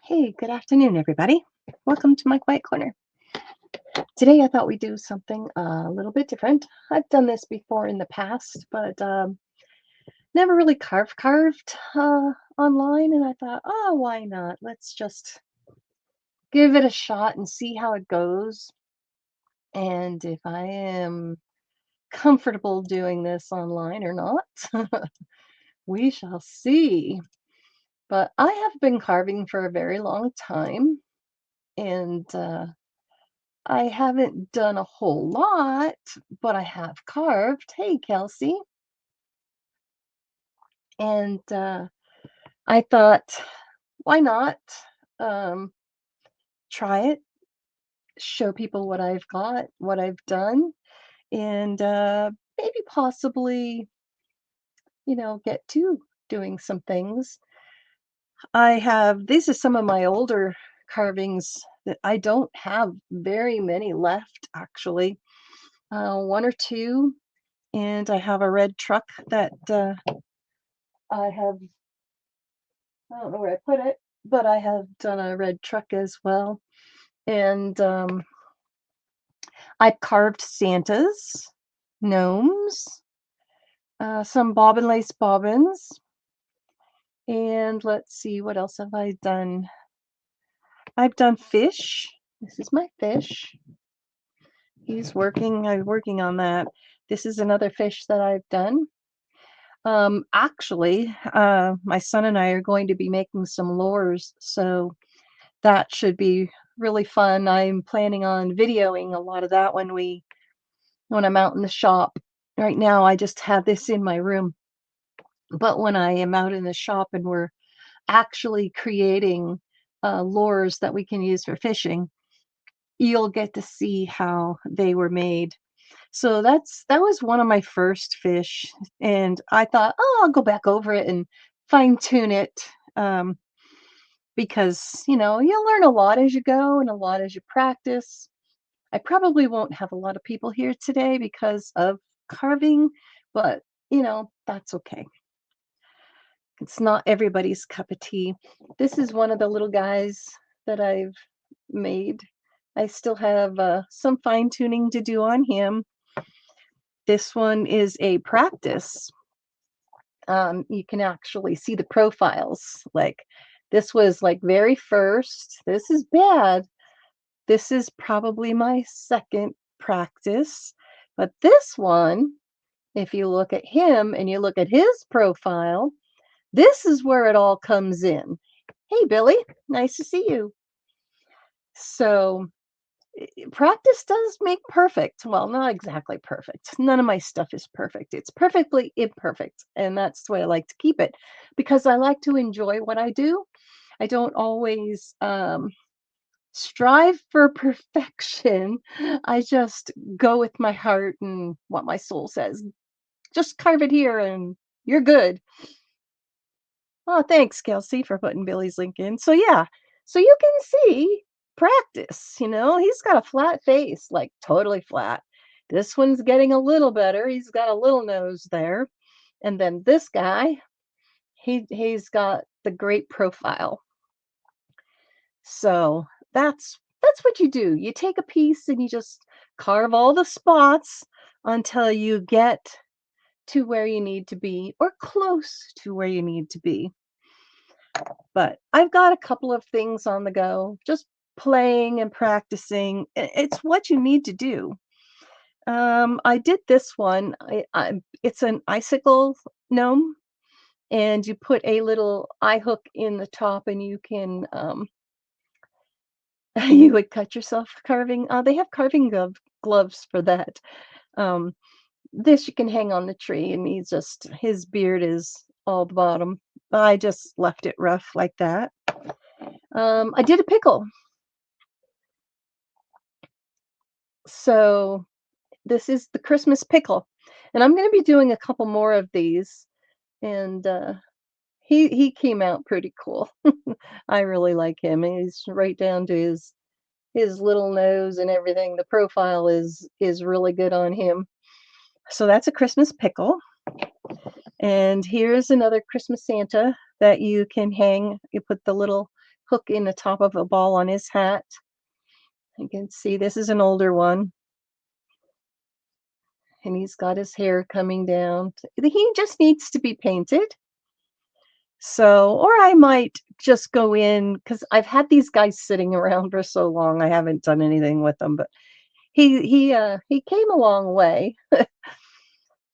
Hey, good afternoon, everybody. Welcome to my quiet corner. Today, I thought we'd do something a little bit different. I've done this before in the past, but never really carved online. And I thought, oh, why not? Let's just give it a shot and see how it goes. And if I am comfortable doing this online or not, we shall see. But I have been carving for a very long time, and I haven't done a whole lot, but I have carved. Hey, Kelsey. And I thought, why not um, try it, show people what I've got, what I've done, and maybe possibly, get to doing some things. These are some of my older carvings that I don't have very many left, actually. One or two, and I have a red truck that I have, I don't know where I put it, but I have done a red truck as well. And I've carved Santas, gnomes, some bobbin lace bobbins, and let's see, what else have I done? I've done fish. This is my fish. I'm working on that. This is another fish that I've done. Actually, my son and I are going to be making some lures, so that should be really fun. I'm planning on videoing a lot of that when I'm out in the shop. Right now, I just have this in my room, but when I am out in the shop and we're actually creating lures that we can use for fishing, you'll get to see how they were made. So that was one of my first fish, and I thought, oh, I'll go back over it and fine tune it. Um, because you'll learn a lot as you go and a lot as you practice. I probably won't have a lot of people here today because of carving, but that's okay. It's not everybody's cup of tea. This is one of the little guys that I've made. I still have some fine tuning to do on him. This one is a practice. You can actually see the profiles. Like this was like very first. This is bad. This is probably my second practice. But this one, if you look at him and you look at his profile, this is where it all comes in. Hey, Billy, nice to see you. So, practice does make perfect. Well, not exactly perfect. None of my stuff is perfect. It's perfectly imperfect. And that's the way I like to keep it because I like to enjoy what I do. I don't always strive for perfection. I just go with my heart and what my soul says. Just carve it here and you're good. Oh, thanks, Kelsey, for putting Billy's link in. So yeah, so you can see practice, he's got a flat face, like totally flat. This one's getting a little better. He's got a little nose there. And then this guy, he's got the great profile. So that's what you do. You take a piece and you just carve all the spots until you get to where you need to be or close to where you need to be. But I've got a couple of things on the go, just playing and practicing. It's what you need to do. I did this one. It's an icicle gnome, and you put a little eye hook in the top, and you can you would cut yourself carving. They have carving gloves for that. Um, this you can hang on the tree, and his beard is all the bottom. I just left it rough like that. I did a pickle. So this is the Christmas pickle, and I'm going to be doing a couple more of these. And he came out pretty cool. I really like him. He's right down to his little nose and everything. The profile is really good on him. So that's a Christmas pickle. And here's another Christmas Santa that you can hang. You put the little hook in the top of a ball on his hat. You can see this is an older one, and he's got his hair coming down. He just needs to be painted. So, or I might just go in because I've had these guys sitting around for so long. I haven't done anything with them, but he came a long way.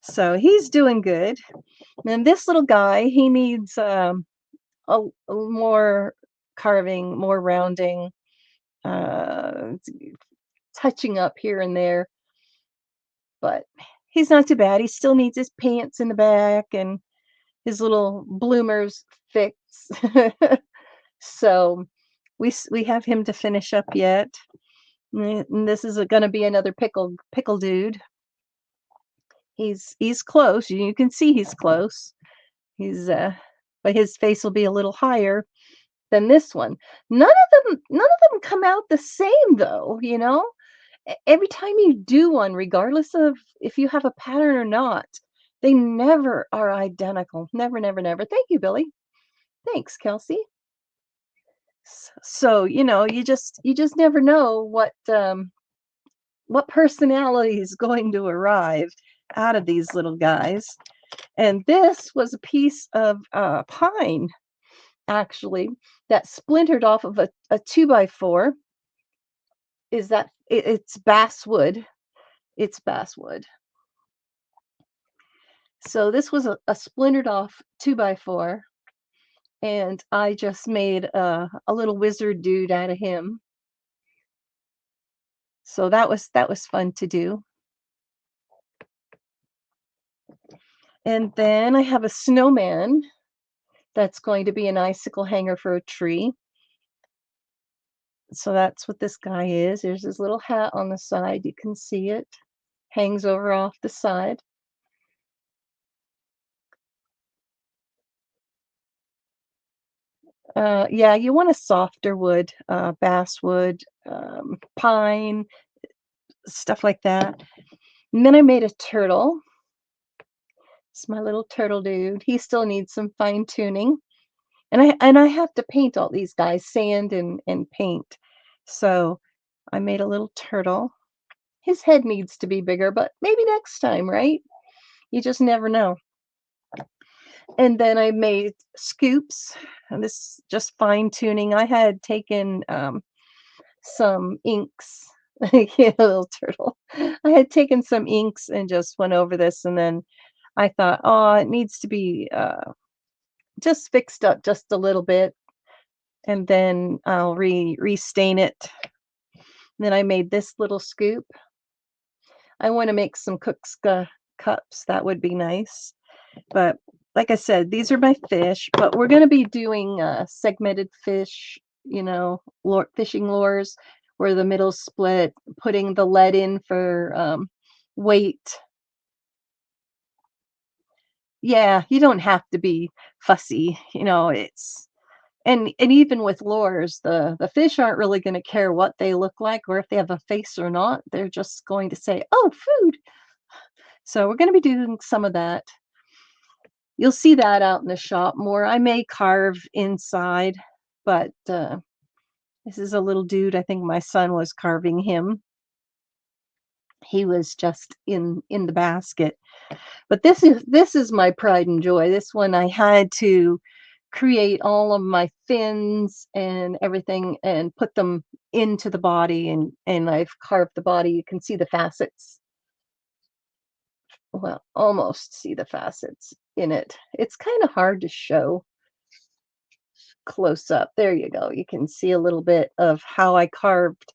So he's doing good. And this little guy, he needs a more carving, more rounding, uh, touching up here and there, but he's not too bad. He still needs his pants in the back and his little bloomers fixed. So we have him to finish up yet. And this is going to be another pickle dude. He's close. You can see he's close. He's but his face will be a little higher than this one. None of them come out the same though, you know? Every time you do one, regardless of if you have a pattern or not, they never are identical. Never, never, never. Thank you, Billy. Thanks, Kelsey. So, you just never know what personality is going to arrive out of these little guys. And this was a piece of pine, actually, that splintered off of a 2x4. Is that it's basswood. It's basswood. So this was a splintered off 2x4, and I just made a little wizard dude out of him. So that was fun to do. And then I have a snowman that's going to be an icicle hanger for a tree. So that's what this guy is. There's his little hat on the side. You can see it. Hangs over off the side. Yeah, you want a softer wood, basswood, pine, stuff like that. And then I made a turtle. It's my little turtle dude. He still needs some fine tuning. And I have to paint all these guys, sand and paint. So I made a little turtle. His head needs to be bigger, but maybe next time, right? You just never know. And then I made scoops, and this just fine tuning. I had taken some inks, yeah, little turtle. I had taken some inks and just went over this, and then I thought, oh, it needs to be just fixed up just a little bit, and then I'll restain it. Then I made this little scoop. I want to make some cups. That would be nice. But like I said, these are my fish, but we're going to be doing segmented fish, fishing lures where the middle's split, putting the lead in for weight. Yeah, you don't have to be fussy, it's and even with lures, the fish aren't really going to care what they look like or if they have a face or not. They're just going to say, "Oh, food." So we're going to be doing some of that. You'll see that out in the shop more. I may carve inside, but this is a little dude. I think my son was carving him. He was just in the basket. But this is my pride and joy. This one I had to create all of my fins and everything and put them into the body, and I've carved the body. You can see the facets. Well, almost see the facets in it. It's kind of hard to show close up. There you go. You can see a little bit of how I carved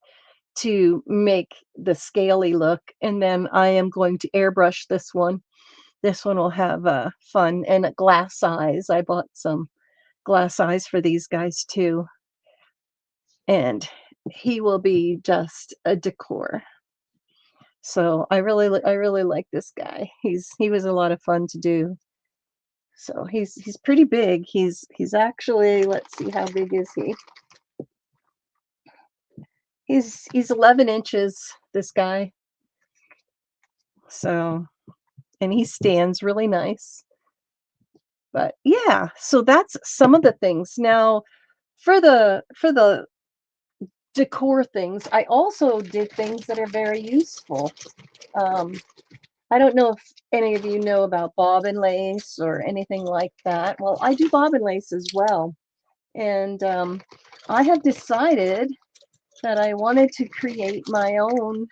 to make the scaly look, and then I am going to airbrush this one. This one will have fun and a glass eyes. I bought some glass eyes for these guys too, and he will be just a decor. So I really like this guy. He was a lot of fun to do. So he's pretty big. He's actually, let's see, how big is he? He's 11 inches, this guy. So, and he stands really nice. But yeah, so that's some of the things. Now, For the decor things, I also did things that are very useful. Um, I don't know if any of you know about bobbin lace or anything like that. Well, I do bobbin lace as well. And I have decided that I wanted to create my own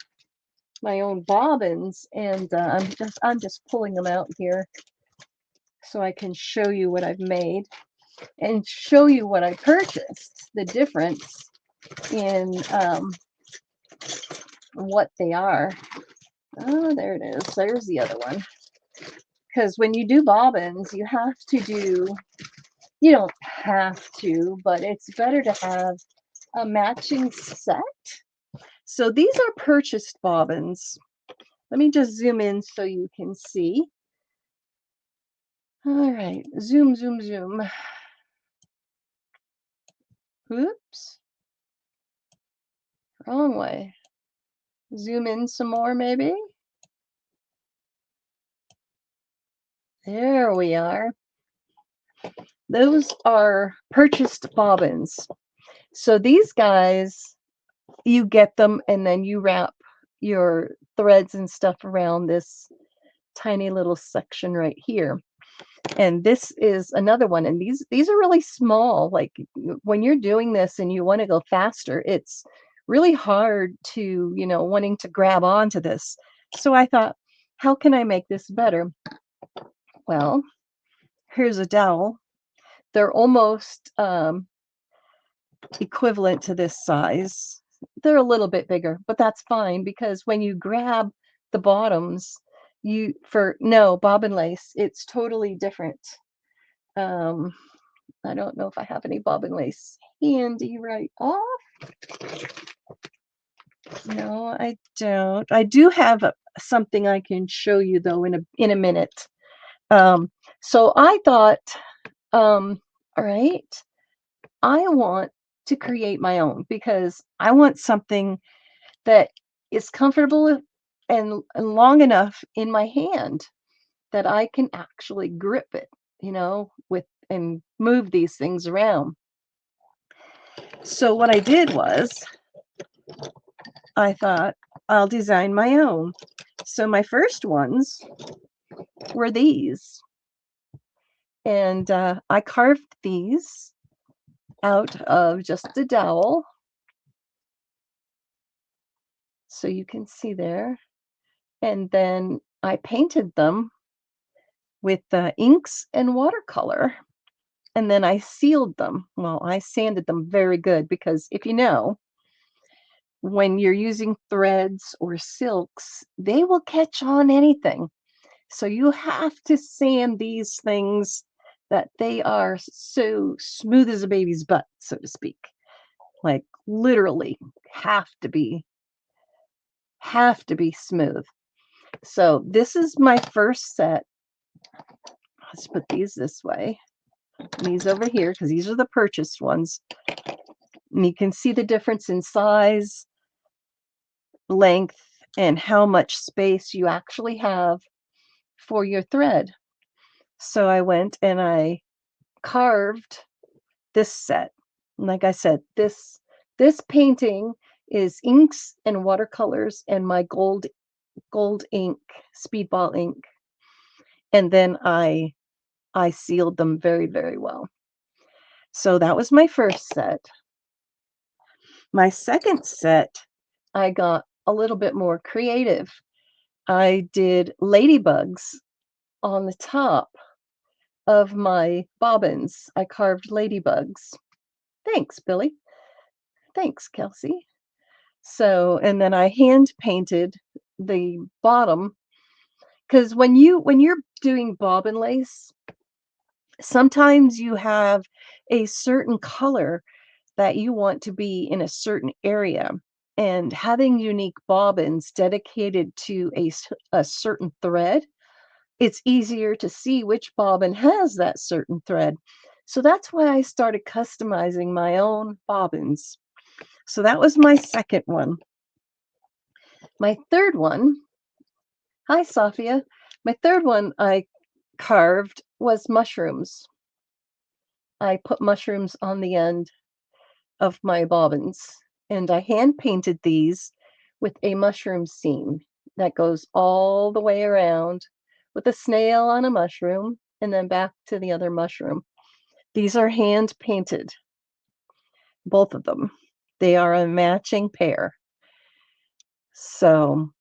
bobbins, and I'm just pulling them out here so I can show you what I've made and show you what I purchased, the difference in what they are. Oh, there it is. There's the other one. Because when you do bobbins, you don't have to, but it's better to have a matching set. So these are purchased bobbins. Let me just zoom in so you can see. All right, zoom, zoom, zoom. Oops, wrong way. Zoom in some more, maybe. There we are. Those are purchased bobbins. So these guys, you get them and then you wrap your threads and stuff around this tiny little section right here. And this is another one. And these are really small. Like when you're doing this and you want to go faster, it's really hard to, wanting to grab onto this. So I thought, how can I make this better? Well, here's a dowel. They're almost equivalent to this size. They're a little bit bigger, but that's fine because when you grab the bottoms, no, bobbin lace, it's totally different. Um, I don't know if I have any bobbin lace handy right off. No, I don't. I do have something I can show you though in a minute. So I thought, all right, I want to create my own because I want something that is comfortable and long enough in my hand that I can actually grip it, with and move these things around. So what I did was I thought I'll design my own. So my first ones were these. And I carved these out of just a dowel. So you can see there. And then I painted them with inks and watercolor. And then I sealed them. Well, I sanded them very good because if you know, when you're using threads or silks, they will catch on anything. So you have to sand these things that they are so smooth as a baby's butt, so to speak. Like literally have to be smooth. So this is my first set. Let's put these this way. These over here because these are the purchased ones. And you can see the difference in size, length, and how much space you actually have for your thread. So I went and I carved this set. Like I said, this painting is inks and watercolors and my gold ink, speedball ink. And then I sealed them very, very well. So that was my first set. My second set, I got a little bit more creative. I did ladybugs on the top of my bobbins. I carved ladybugs. Thanks, Billy. Thanks, Kelsey. So, and then I hand painted the bottom because when you're doing bobbin lace, sometimes you have a certain color that you want to be in a certain area. And having unique bobbins dedicated to a certain thread, it's easier to see which bobbin has that certain thread. So that's why I started customizing my own bobbins. So that was my second one. My third one, hi, Sophia. My third one I carved was mushrooms. I put mushrooms on the end of my bobbins, and I hand painted these with a mushroom seam that goes all the way around with a snail on a mushroom and then back to the other mushroom. These are hand painted, both of them. They are a matching pair. So,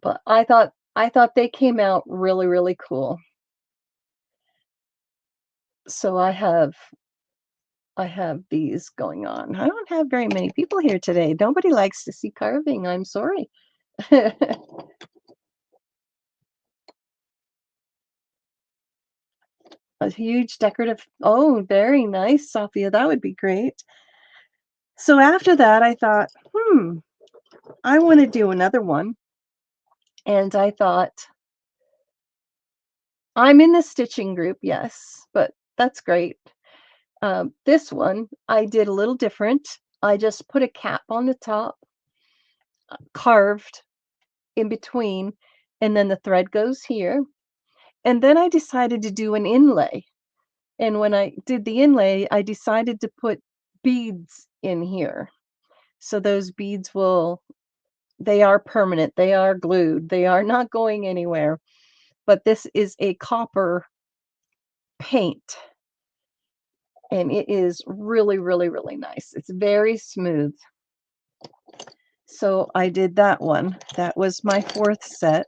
but I thought they came out really, really cool. So I have these going on. I don't have very many people here today. Nobody likes to see carving. I'm sorry. A huge decorative. Oh, very nice, Sophia. That would be great. So after that, I thought, I want to do another one. And I thought, I'm in the stitching group, yes, but that's great. This one I did a little different. I just put a cap on the top, carved in between, and then the thread goes here. And then I decided to do an inlay. And when I did the inlay, I decided to put beads in here. So those beads they are permanent, they are glued, they are not going anywhere. But this is a copper paint, and it is really, really, really nice. It's very smooth. So I did that one. That was my fourth set.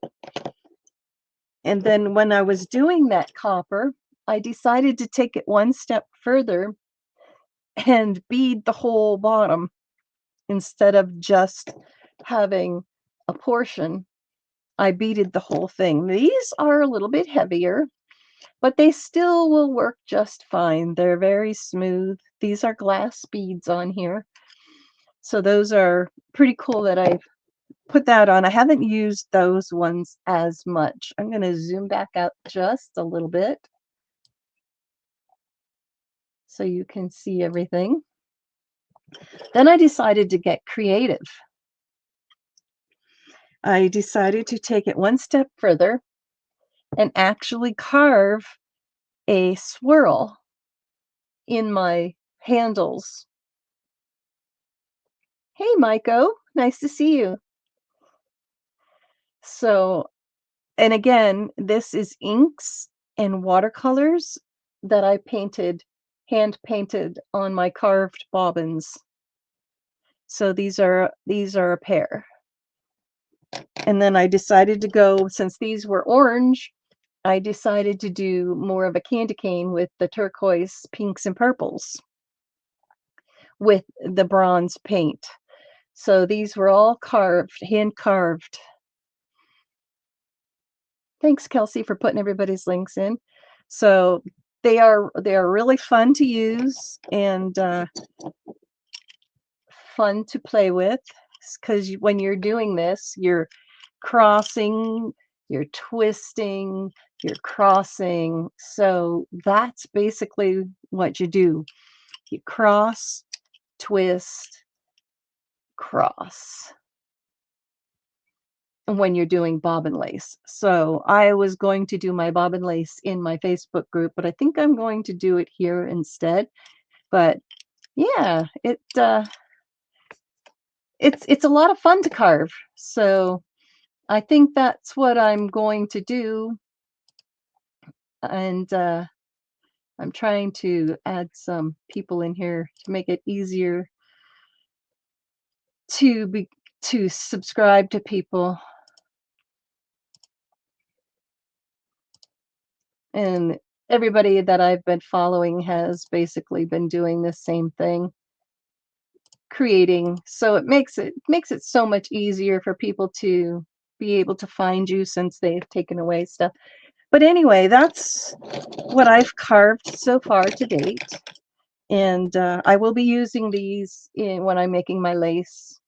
And then when I was doing that copper, I decided to take it one step further and bead the whole bottom instead of just having a portion. I beaded the whole thing. These are a little bit heavier, but they still will work just fine. They're very smooth. These are glass beads on here. So those are pretty cool that I've put that on. I haven't used those ones as much. I'm going to zoom back out just a little bit so you can see everything. Then I decided to get creative. I decided to take it one step further and actually carve a swirl in my handles. Hey, Maiko, nice to see you. So, and again, this is inks and watercolors that I hand painted on my carved bobbins. So these are a pair. And then I decided to go, since these were orange, I decided to do more of a candy cane with the turquoise, pinks, and purples with the bronze paint. So these were all carved, hand carved. Thanks, Kelsey, for putting everybody's links in. So they are really fun to use and fun to play with, because when you're doing this, you're crossing, you're twisting, you're crossing. So that's basically what you do. You cross, twist, cross when you're doing bobbin lace. So I was going to do my bobbin lace in my Facebook group, but I think I'm going to do it here instead. But yeah, it's a lot of fun to carve. So I think that's what I'm going to do. And I'm trying to add some people in here to make it easier to subscribe to people. And everybody that I've been following has basically been doing the same thing, creating. So it makes it so much easier for people to be able to find you since they've taken away stuff. But anyway, that's what I've carved so far to date. And I will be using these when I'm making my lace.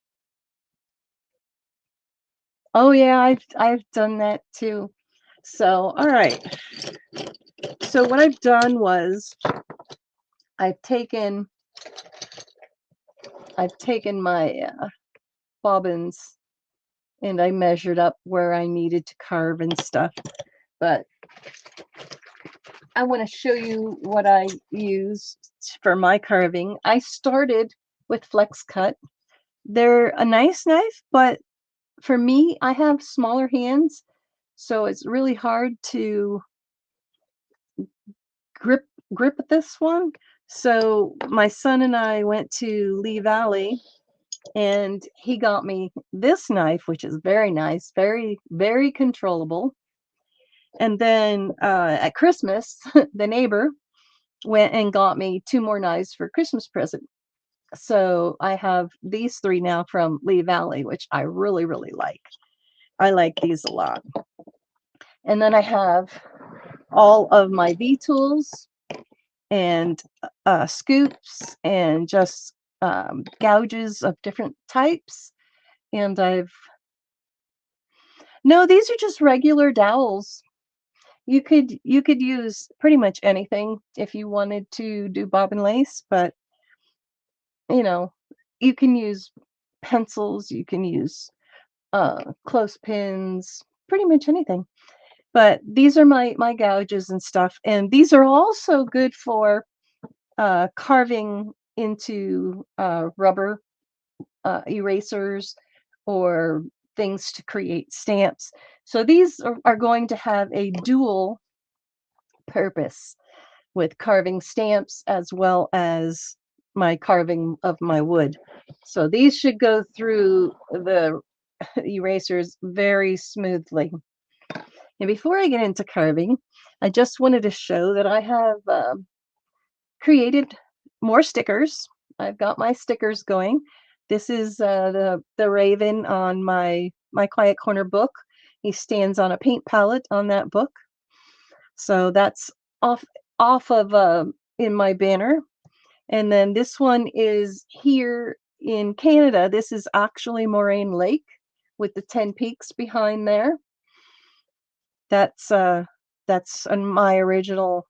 Oh yeah, I've done that too. So all right. So what I've done was I've taken my bobbins and I measured up where I needed to carve and stuff. But I want to show you what I use. for my carving. I started with flex cut. They're a nice knife, but for me, I have smaller hands, so it's really hard to grip grip this one. So my son and I went to Lee Valley and he got me this knife, which is very nice, very, very controllable. And then at Christmas, the neighbor went and got me two more knives for Christmas present. So I have these three now from Lee Valley, which I really, really like. I like these a lot. And then I have all of my V tools and scoops and just gouges of different types. And I've no, these are just regular dowels. You could use pretty much anything if you wanted to do bobbin lace, but you know, you can use pencils, you can use clothespins, pretty much anything. But these are my gouges and stuff, and these are also good for carving into rubber erasers or things to create stamps. So these are going to have a dual purpose with carving stamps as well as my carving of my wood. So these should go through the erasers very smoothly. And before I get into carving, I just wanted to show that I have created more stickers. I've got my stickers going. This is the raven on my Quiet Corner book. He stands on a paint palette on that book. So that's off off of in my banner. And then this one is here in Canada. This is actually Moraine Lake with the 10 peaks behind there. That's my original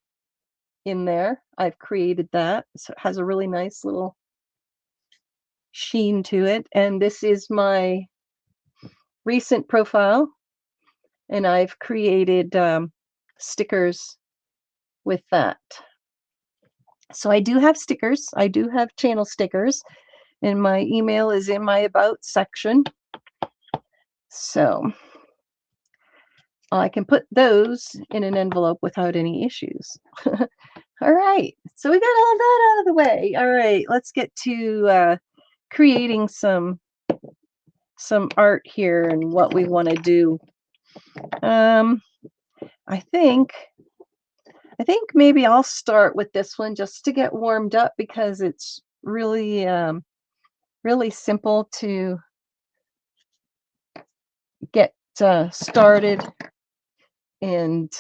in there. I've created that. So it has a really nice little sheen to it. And this is my recent profile, and I've created stickers with that. So I do have stickers. I do have channel stickers, and my email is in my about section. So I can put those in an envelope without any issues. All right, so we got all that out of the way. All right, let's get to creating some art here and what we want to do. Um, I think maybe I'll start with this one just to get warmed up because it's really really simple to get started and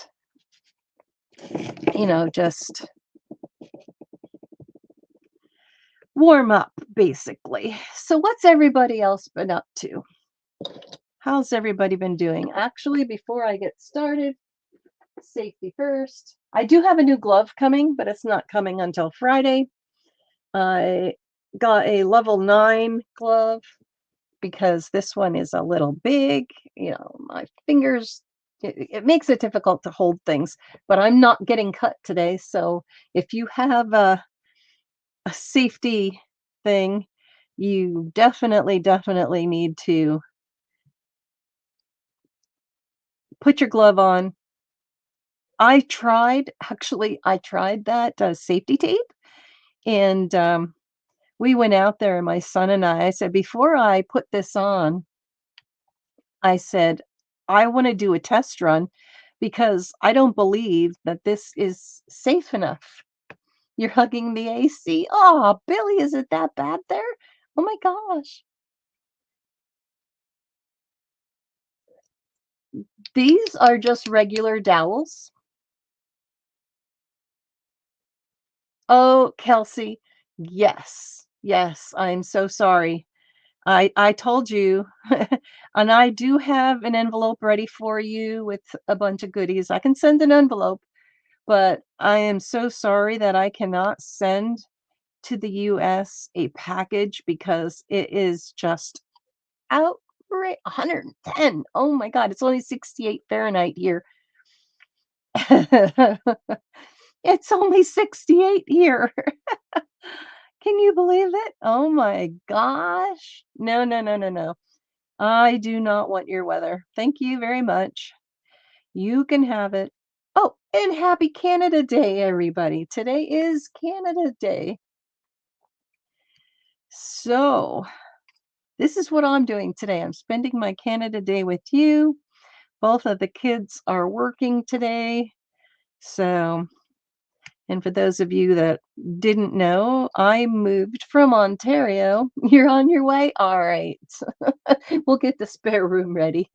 just warm up basically. So what's everybody else been up to? How's everybody been doing? Actually, before I get started, safety first. I do have a new glove coming, but it's not coming until Friday. I got a level 9 glove because this one is a little big. My fingers, it makes it difficult to hold things, but I'm not getting cut today. So if you have a safety thing, you definitely need to put your glove on. I tried that safety tape, and we went out there, and my son and I said, before I put this on, I said, I want to do a test run because I don't believe that this is safe enough. You're hugging the AC. Oh, Billy, is it that bad there? Oh my gosh. These are just regular dowels. Oh, Kelsey. Yes. Yes, I'm so sorry. I told you, and I do have an envelope ready for you with a bunch of goodies. I can send an envelope, but I am so sorry that I cannot send to the US a package because it is just outright 110. Oh my God, it's only 68 Fahrenheit here. It's only 68 here. Can you believe it? Oh my gosh. No, no, no, no, no. I do not want your weather. Thank you very much. You can have it. Oh, and happy Canada Day, everybody. Today is Canada Day. So, this is what I'm doing today. I'm spending my Canada Day with you. Both of the kids are working today. So, and for those of you that didn't know, I moved from Ontario. You're on your way? All right. We'll get the spare room ready.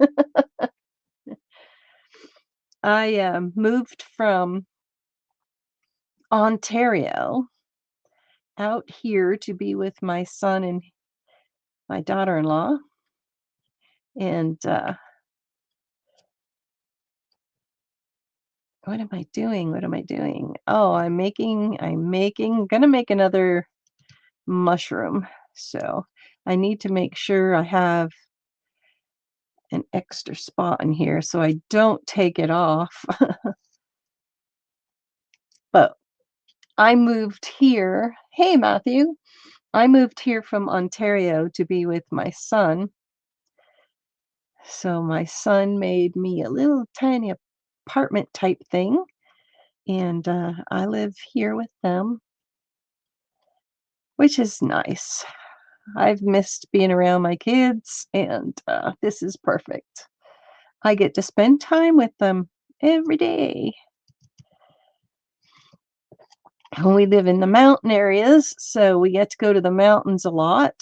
I moved from Ontario out here to be with my son and my daughter-in-law. And what am I doing? What am I doing? Oh, gonna make another mushroom. So I need to make sure I have an extra spot in here so I don't take it off. But I moved here. Hey, Matthew. I moved here from Ontario to be with my son. So my son made me a little tiny apartment type thing, and I live here with them, which is nice. I've missed being around my kids, and this is perfect. I get to spend time with them every day. We live in the mountain areas, so we get to go to the mountains a lot,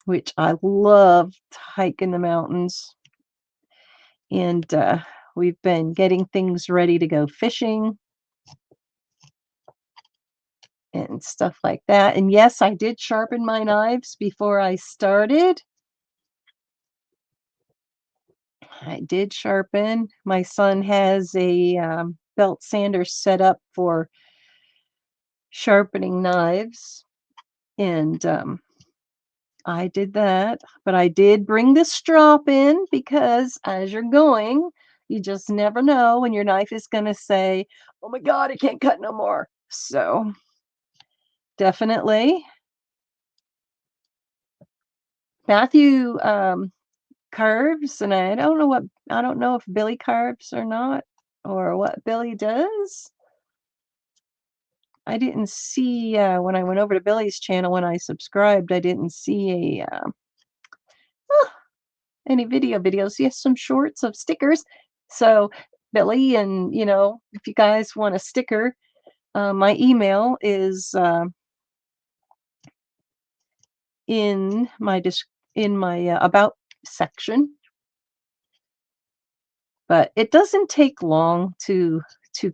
which I love to hike in the mountains. And we've been getting things ready to go fishing and stuff like that. And yes, I did sharpen my knives before I started. I did sharpen. My son has a belt sander set up for sharpening knives, and I did that. But I did bring the strop in because as you're going, you just never know when your knife is going to say, "Oh my God, I can't cut no more." So definitely. Matthew carves, and I don't know if Billy carves or not, or what Billy does. I didn't see when I went over to Billy's channel when I subscribed. I didn't see a any videos. He has some shorts of stickers. So Billy, and if you guys want a sticker, my email is in my about section. But it doesn't take long to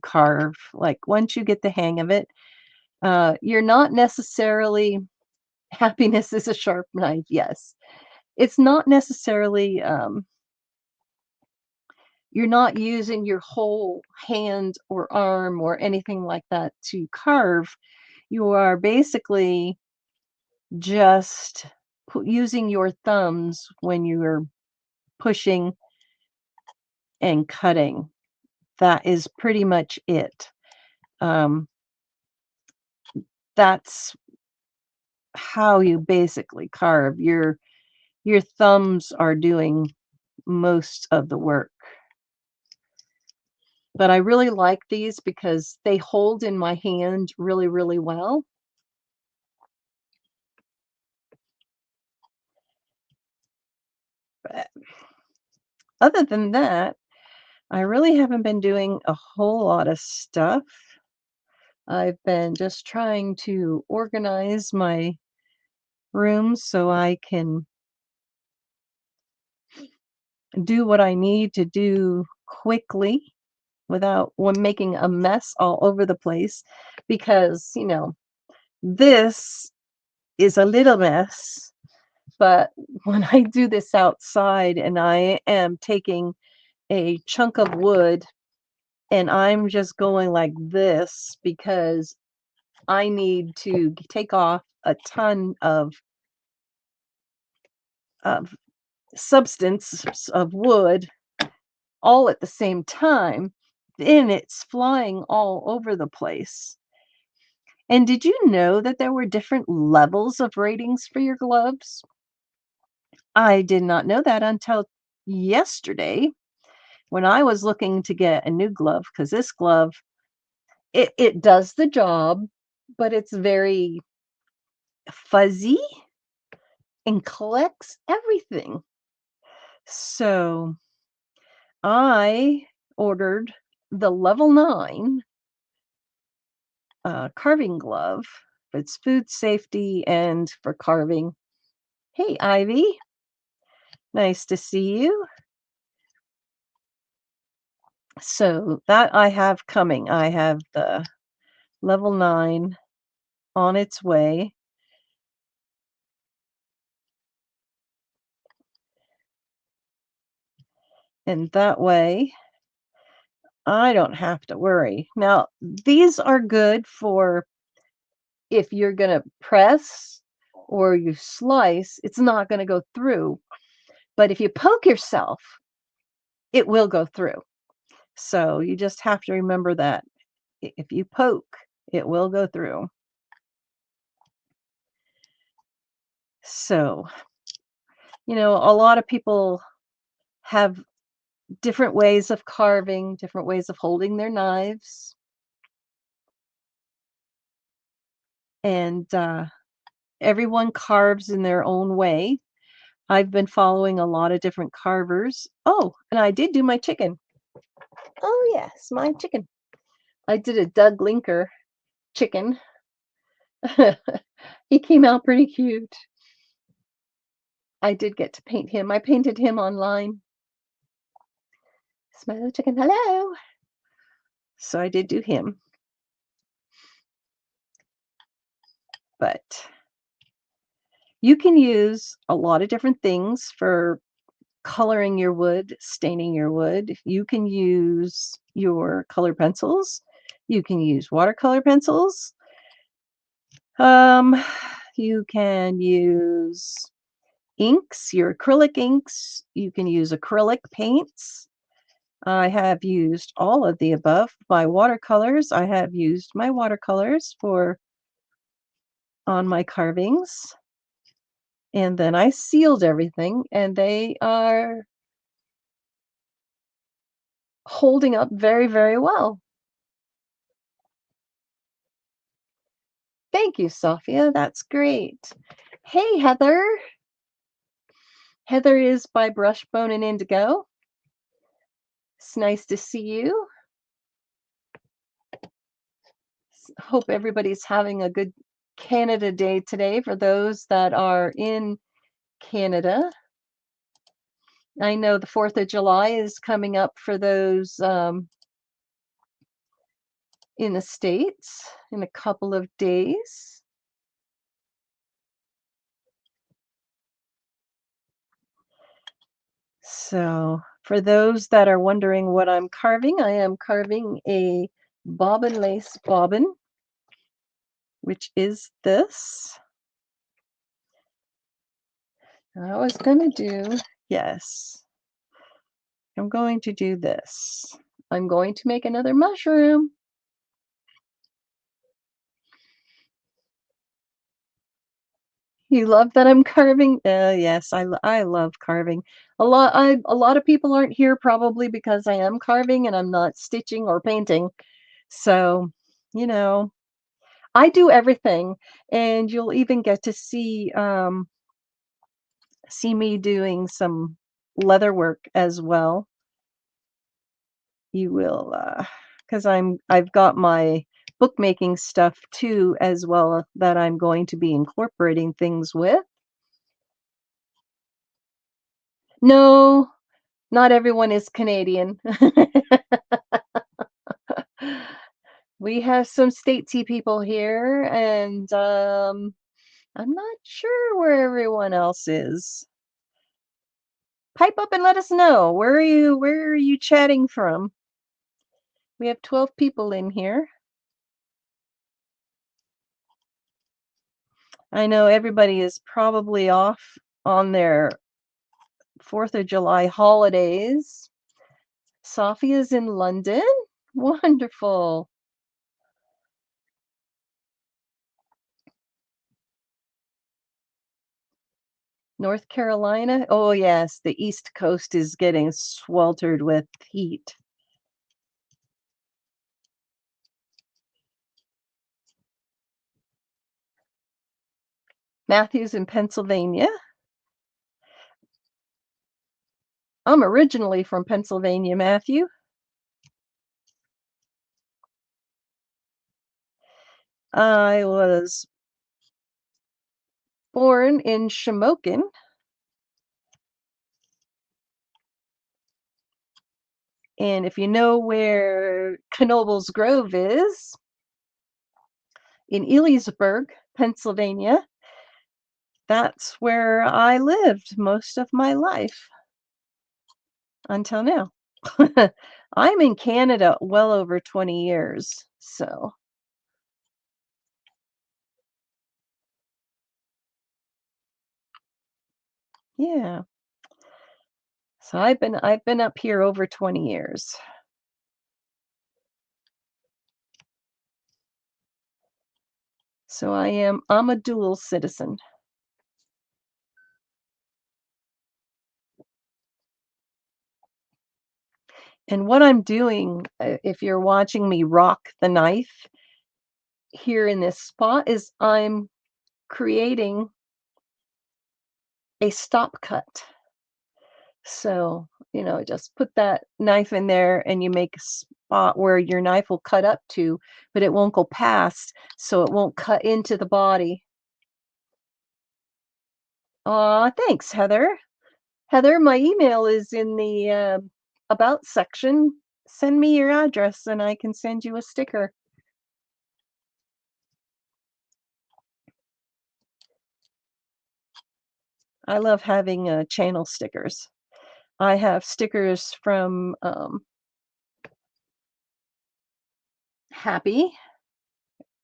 carve. Like once you get the hang of it, you're not necessarily happiness is a sharp knife. Yes, it's not necessarily you're not using your whole hand or arm or anything like that to carve. You are basically just using your thumbs when you're pushing and cutting. That is pretty much it. Um, that's how you basically carve. Your thumbs are doing most of the work. But I really like these because they hold in my hand really, really well. But other than that, I really haven't been doing a whole lot of stuff. I've been just trying to organize my room so I can do what I need to do quickly without making a mess all over the place because, this is a little mess, but when I do this outside and I am taking a chunk of wood and I'm just going like this because I need to take off a ton of substance of wood all at the same time, then it's flying all over the place. And did you know that there were different levels of ratings for your gloves? I did not know that until yesterday when I was looking to get a new glove because this glove, it does the job, but it's very fuzzy and collects everything. So I ordered the level 9 carving glove. It's food safety and for carving. Hey, Ivy. Nice to see you. So that I have coming. I have the level 9 on its way. And that way I don't have to worry. Now, these are good for if you're going to press or you slice, it's not going to go through. But if you poke yourself, it will go through. So you just have to remember that if you poke, it will go through. So, a lot of people have different ways of carving, different ways of holding their knives. And everyone carves in their own way. I've been following a lot of different carvers. Oh, and I did do my chicken. Oh, yes, my chicken. I did a Doug Linker chicken. He came out pretty cute. I did get to paint him. I painted him online. Smile chicken, hello. So I did do him. But you can use a lot of different things for coloring your wood, staining your wood. You can use your color pencils. You can use watercolor pencils. Um, you can use inks, your acrylic inks. You can use acrylic paints. I have used all of the above. My watercolors, I have used my watercolors for on my carvings. And then I sealed everything and they are holding up very, very well. Thank you, Sophia. That's great. Hey, Heather. Heather is by Brush Bone and Indigo. It's nice to see you. Hope everybody's having a good Canada Day today for those that are in Canada. I know the 4th of July is coming up for those in the States in a couple of days. So for those that are wondering what I'm carving, I am carving a bobbin lace bobbin, which is this. I was going to do, yes, I'm going to do this. I'm going to make another mushroom. You love that I'm carving? Yes, I love carving. A lot of people aren't here probably because I am carving and I'm not stitching or painting. So, you know, I do everything, and you'll even get to see me doing some leather work as well. You will, because I've got my bookmaking stuff too as well that I'm going to be incorporating things with. No, not everyone is Canadian. We have some statesy people here, and I'm not sure where everyone else is. Pipe up and let us know. Where are you chatting from? We have 12 people in here. I know everybody is probably off on their 4th of July holidays. Sophia's in London. Wonderful. North Carolina? Oh, yes, the East Coast is getting sweltered with heat. Matthews in Pennsylvania. I'm originally from Pennsylvania, Matthew. I was born in Shamokin, and if you know where Knobel's Grove is, in Ellisburg, Pennsylvania, that's where I lived most of my life until now. I'm in Canada well over 20 years, so yeah. So I've been up here over 20 years. So I'm a dual citizen. And what I'm doing, if you're watching me rock the knife here in this spot, is I'm creating a stop cut. So, just put that knife in there and you make a spot where your knife will cut up to, but it won't go past, so it won't cut into the body. Aw, thanks, Heather. Heather, my email is in the about section. Send me your address and I can send you a sticker. I love having channel stickers. I have stickers from Happy,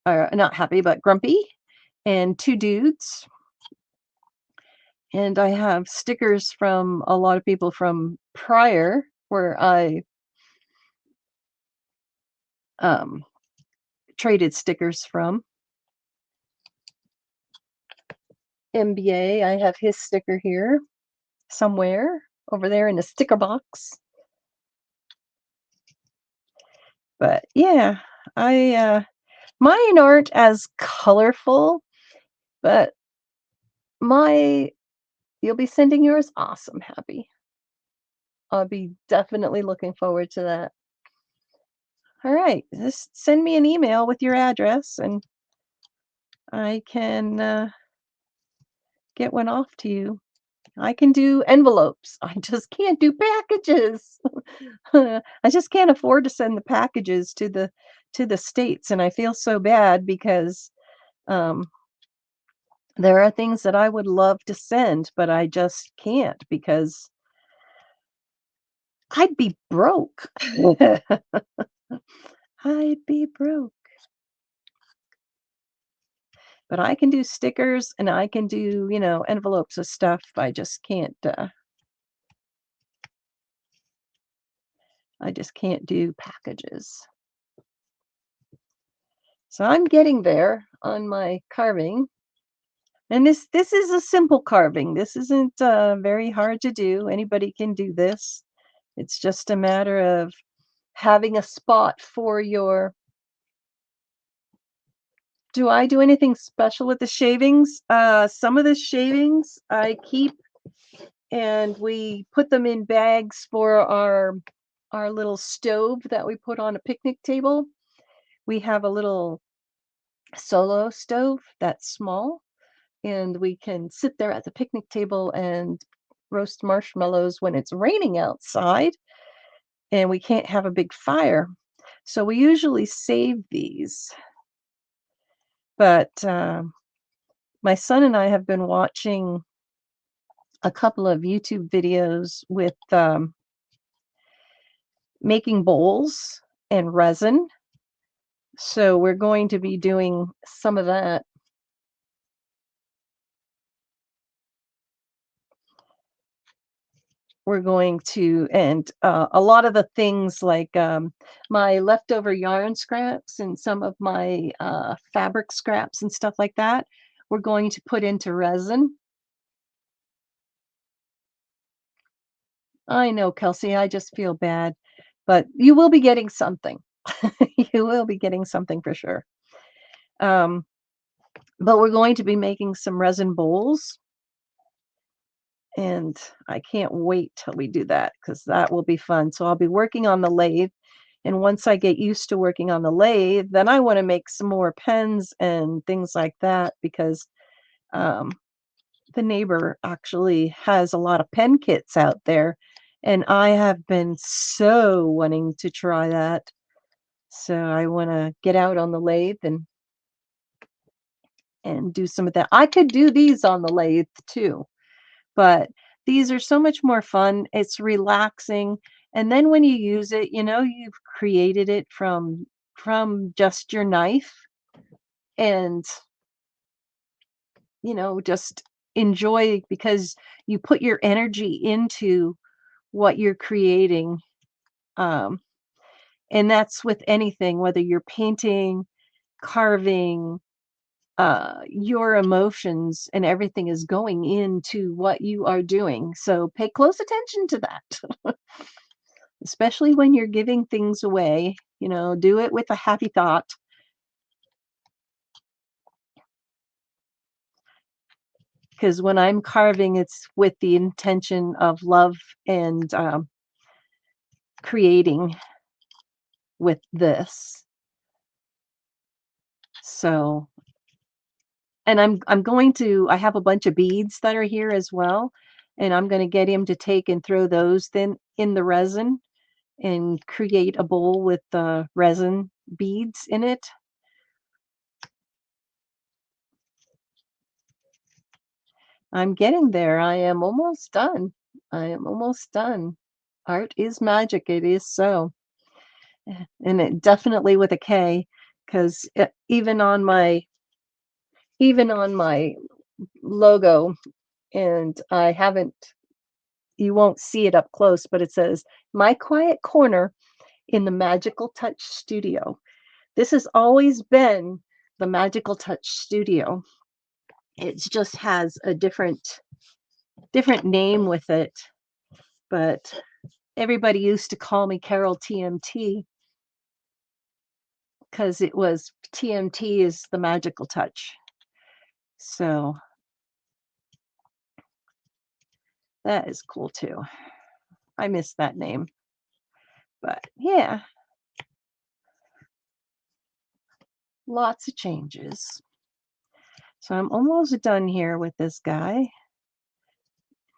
or not Happy, but Grumpy, and Two Dudes. And I have stickers from a lot of people from prior, where I um, traded stickers from. MBA, I have his sticker here somewhere over there in the sticker box. But yeah, I mine aren't as colorful, but my you'll be sending yours? Awesome, Happy. I'll be definitely looking forward to that. All right, just send me an email with your address and I can get one off to you. I can do envelopes. I just can't do packages. I just can't afford to send the packages to the states, and I feel so bad because um, there are things that I would love to send, but I just can't because I'd be broke. I'd be broke. But I can do stickers and I can do, envelopes of stuff. I just can't do packages. So I'm getting there on my carving. And this is a simple carving. This isn't very hard to do. Anybody can do this. It's just a matter of having a spot for your. Do I do anything special with the shavings? Some of the shavings I keep and we put them in bags for our little stove that we put on a picnic table. We have a little solo stove that's small, and we can sit there at the picnic table and roast marshmallows when it's raining outside and we can't have a big fire. So we usually save these. But my son and I have been watching a couple of YouTube videos with making bowls and resin. So we're going to be doing some of that. we're going to and a lot of the things like my leftover yarn scraps and some of my fabric scraps and stuff like that, we're going to put into resin. I know, Kelsey, I just feel bad, but you will be getting something. You will be getting something for sure. Um, but we're going to be making some resin bowls, and I can't wait till we do that because that will be fun. So I'll be working on the lathe, and once I get used to working on the lathe, then I want to make some more pens and things like that because um, the neighbor actually has a lot of pen kits out there, and I have been so wanting to try that. So I want to get out on the lathe and do some of that. I could do these on the lathe too, but these are so much more fun. It's relaxing, and then when you use it, you know you've created it from just your knife, and just enjoy because you put your energy into what you're creating. Um, and that's with anything, whether you're painting, carving, your emotions and everything is going into what you are doing. So pay close attention to that, especially when you're giving things away. Do it with a happy thought because when I'm carving, it's with the intention of love and creating with this. So, and I'm going to I have a bunch of beads that are here as well, and I'm going to get him to take and throw those then in the resin and create a bowl with the resin beads in it. I'm getting there. I am almost done. I am almost done. Art is magic. It is so. And it definitely with a K, because even on my logo, and I haven't you won't see it up close, but it says my quiet corner in the Magical Touch Studio. This has always been the Magical Touch Studio. It just has a different name with it, but everybody used to call me Carol TMT because it was TMT is the magical touch. So that is cool too. I miss that name. But yeah, lots of changes. So I'm almost done here with this guy.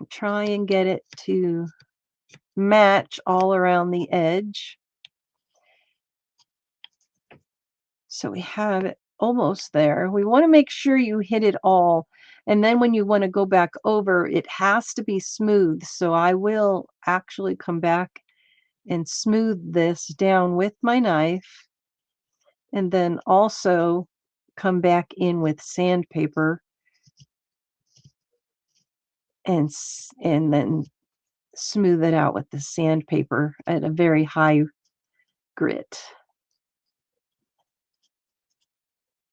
Try and get it to match all around the edge. So we have it almost there. We want to make sure you hit it all. And then when you want to go back over, it has to be smooth. So I will actually come back and smooth this down with my knife. And then also come back in with sandpaper and then smooth it out with the sandpaper at a very high grit.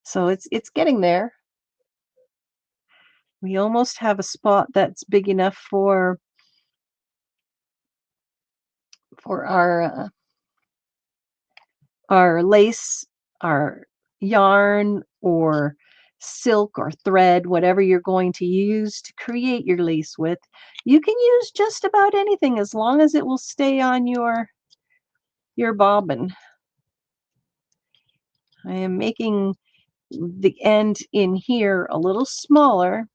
So it's getting there. We almost have a spot that's big enough for our lace, our yarn or silk or thread, whatever you're going to use to create your lace with. You can use just about anything as long as it will stay on your bobbin. I am making the end in here a little smaller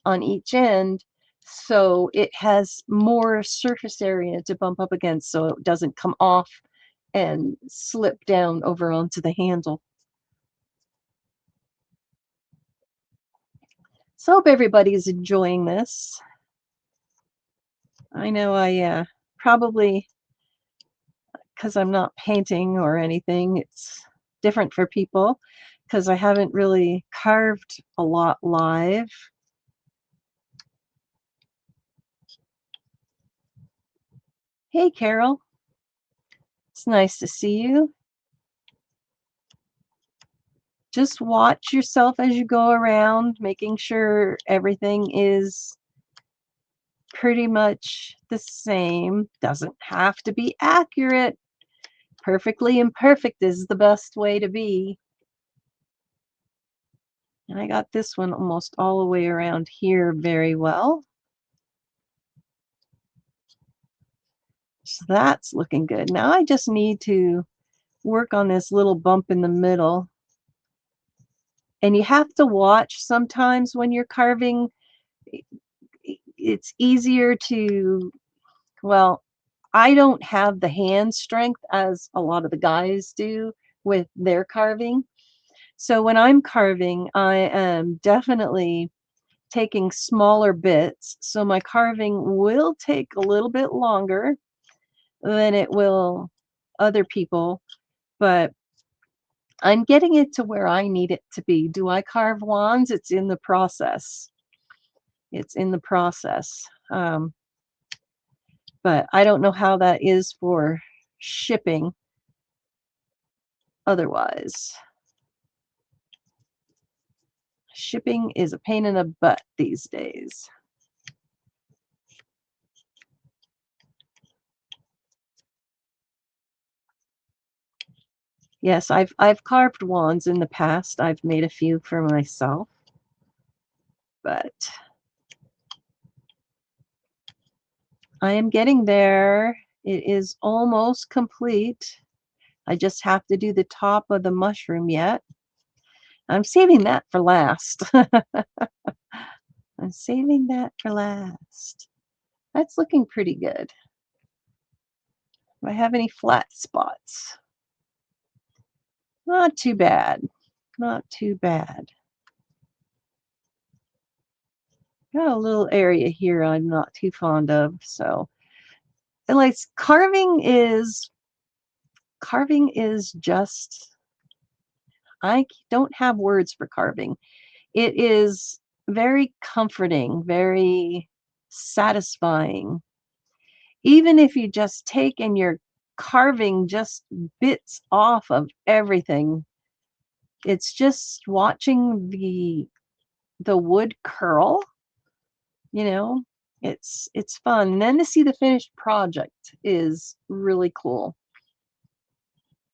on each end so it has more surface area to bump up against so it doesn't come off and slip down over onto the handle. So hope everybody's enjoying this. I know I probably, because I'm not painting or anything, it's different for people because I haven't really carved a lot live. Hey, Carol. It's nice to see you. Just watch yourself as you go around, making sure everything is pretty much the same. Doesn't have to be accurate. Perfectly imperfect is the best way to be. And I got this one almost all the way around here very well. So that's looking good. Now I just need to work on this little bump in the middle. And you have to watch sometimes when you're carving. It's easier to, well, I don't have the hand strength as a lot of the guys do with their carving. So when I'm carving, I am definitely taking smaller bits. So my carving will take a little bit longer than it will other people, but I'm getting it to where I need it to be. Do I carve wands? It's in the process. It's in the process. But I don't know how that is for shipping otherwise. Shipping is a pain in the butt these days. Yes, I've carved wands in the past. I've made a few for myself, but I am getting there. It is almost complete. I just have to do the top of the mushroom yet. I'm saving that for last. I'm saving that for last. That's looking pretty good. Do I have any flat spots? Not too bad. Not too bad. Got a little area here I'm not too fond of, so. And like carving is just, I don't have words for carving. It is very comforting, very satisfying. Even if you just take and you're carving just bits off of everything, it's just watching the wood curl, you know, it's fun. And then to see the finished project is really cool.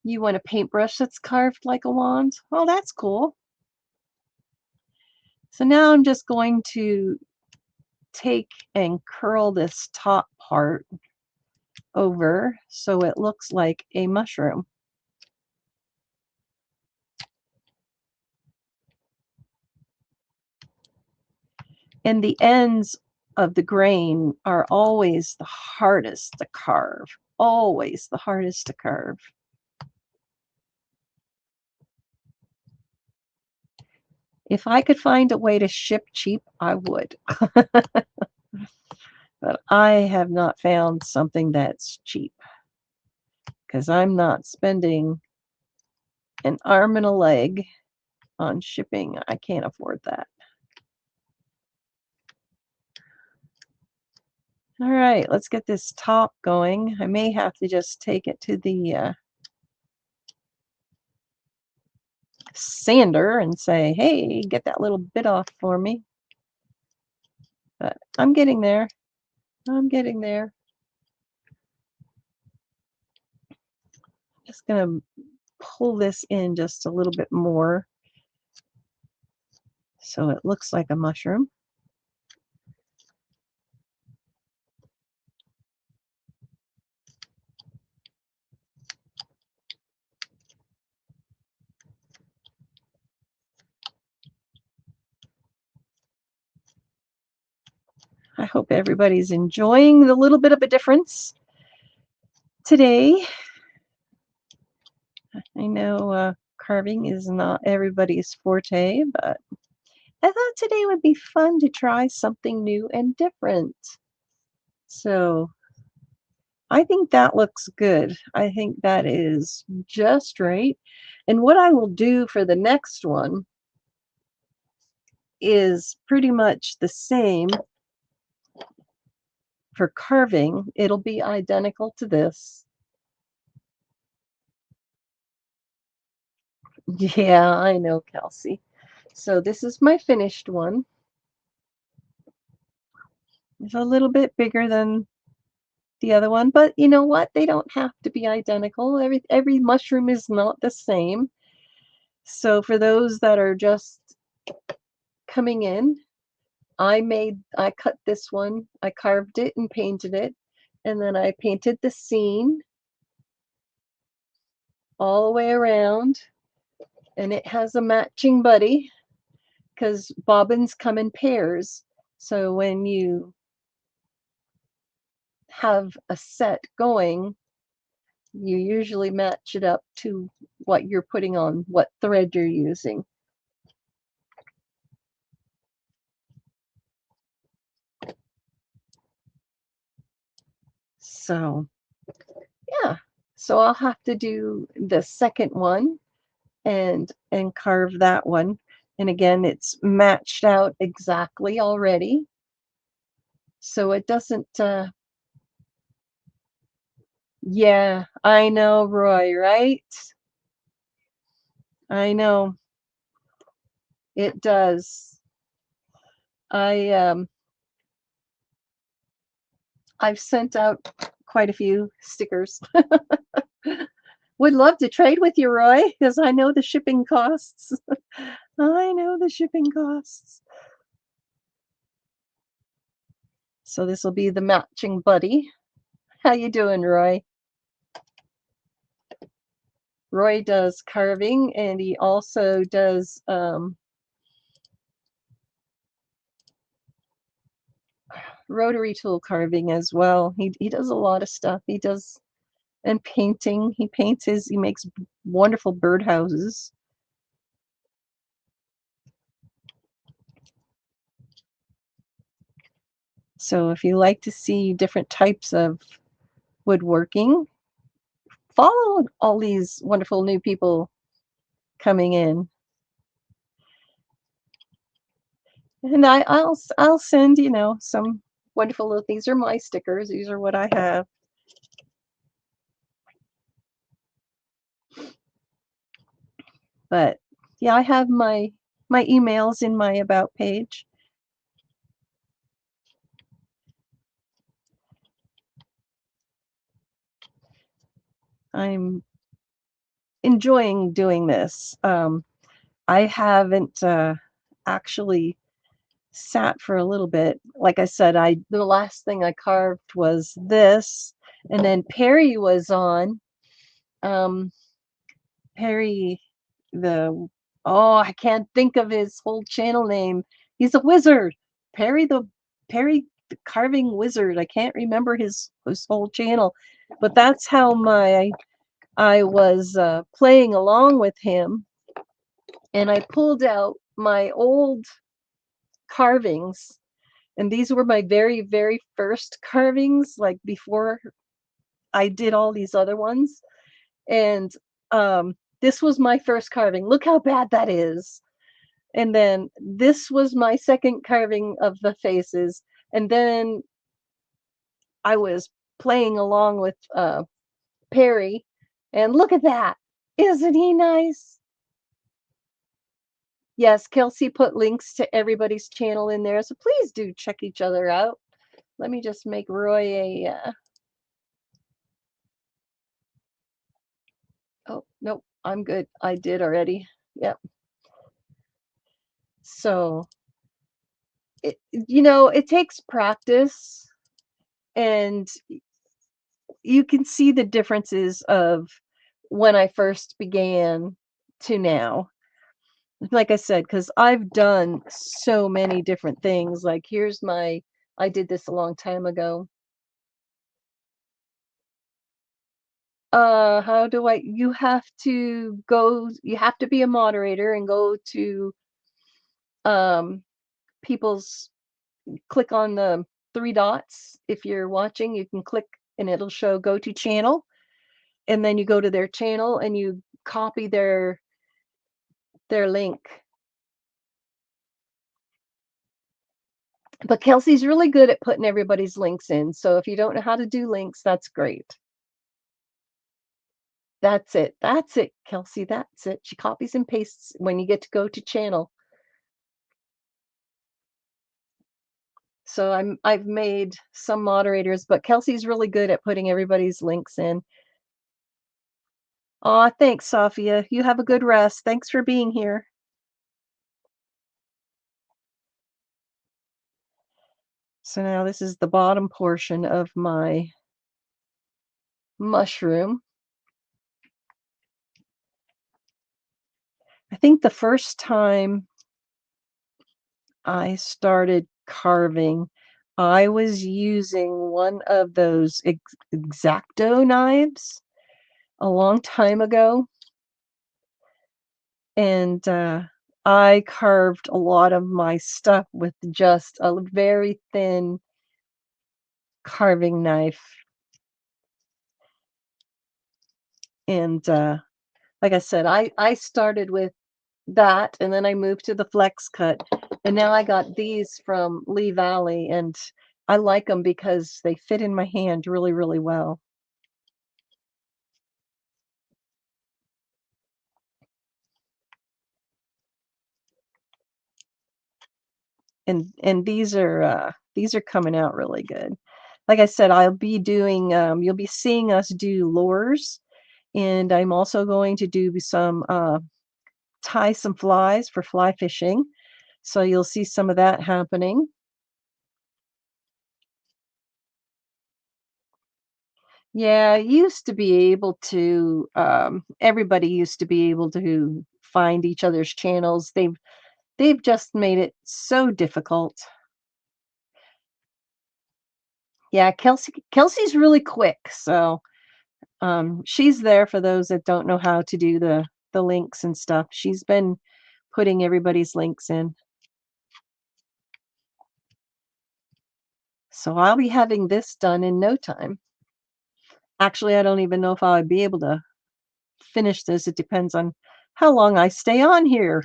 You want a paintbrush that's carved like a wand? Oh, that's cool. So now I'm just going to take and curl this top part over so it looks like a mushroom. And the ends of the grain are always the hardest to carve. Always the hardest to carve. If I could find a way to ship cheap, I would. But I have not found something that's cheap because I'm not spending an arm and a leg on shipping. I can't afford that. All right, let's get this top going. I may have to just take it to the sander and say, hey, get that little bit off for me. But I'm getting there. I'm getting there. Just going to pull this in just a little bit more so it looks like a mushroom. I hope everybody's enjoying the little bit of a difference today. I know carving is not everybody's forte, but I thought today would be fun to try something new and different. So I think that looks good. I think that is just right. And what I will do for the next one is pretty much the same for carving, it'll be identical to this. Yeah, I know, Kelsey. So this is my finished one. It's a little bit bigger than the other one, but you know what? They don't have to be identical. Every mushroom is not the same. So for those that are just coming in, I cut this one, I carved it and painted it, and then I painted the scene all the way around, and it has a matching buddy because bobbins come in pairs. So when you have a set going, you usually match it up to what you're putting on, what thread you're using. So, yeah. So I'll have to do the second one and carve that one. And again, it's matched out exactly already. So it doesn't yeah, I know, Roy, right? I know. It does. I I've sent out quite a few stickers. Would love to trade with you, Roy, because I know the shipping costs. I know the shipping costs. So this will be the matching buddy. How you doing, Roy? Roy does carving and he also does rotary tool carving as well. He does a lot of stuff. He does and painting. He makes wonderful birdhouses. So if you like to see different types of woodworking, follow all these wonderful new people coming in. And I'll send, some wonderful little these are my stickers. These are what I have. But yeah, I have my emails in my about page. I'm enjoying doing this. I haven't actually sat for a little bit. Like I said, I the last thing I carved was this, and then Perry was on. Um, Perry, the oh, I can't think of his whole channel name. He's a wizard. Perry the carving wizard. I can't remember his whole channel, but that's how my I was playing along with him, and I pulled out my old carvings, and these were my very, very first carvings, like before I did all these other ones. And this was my first carving. Look how bad that is. And then this was my second carving of the faces. And then I was playing along with Perry, and look at that. Isn't he nice? Yes, Kelsey put links to everybody's channel in there, so please do check each other out. Let me just make Roy a. Oh, nope, I'm good. I did already. Yep. So, it takes practice, and you can see the differences of when I first began to now. Like I said, because I've done so many different things. Like, I did this a long time ago. How do you have to be a moderator and go to um people's click on the three dots. If you're watching, you can click and it'll show go to channel, and then you go to their channel and you copy their link. But Kelsey's really good at putting everybody's links in. So if you don't know how to do links, that's great. That's it. That's it, Kelsey. That's it. She copies and pastes when you get to go to channel. So I've made some moderators, but Kelsey's really good at putting everybody's links in. Aw, thanks, Sophia. You have a good rest. Thanks for being here. So now this is the bottom portion of my mushroom. I think the first time I started carving, I was using one of those X-Acto knives a long time ago, and I carved a lot of my stuff with just a very thin carving knife. And like I said, I started with that, and then I moved to the flex cut, and now I got these from Lee Valley, and I like them because they fit in my hand really, really well. And these are coming out really good. Like I said, I'll be doing you'll be seeing us do lures, and I'm also going to do some tie some flies for fly fishing. So you'll see some of that happening. Yeah, used to be able to everybody used to be able to find each other's channels. They've just made it so difficult. Yeah, Kelsey's really quick, so she's there for those that don't know how to do the links and stuff. She's been putting everybody's links in. So I'll be having this done in no time. Actually, I don't even know if I'll be able to finish this. It depends on how long I stay on here.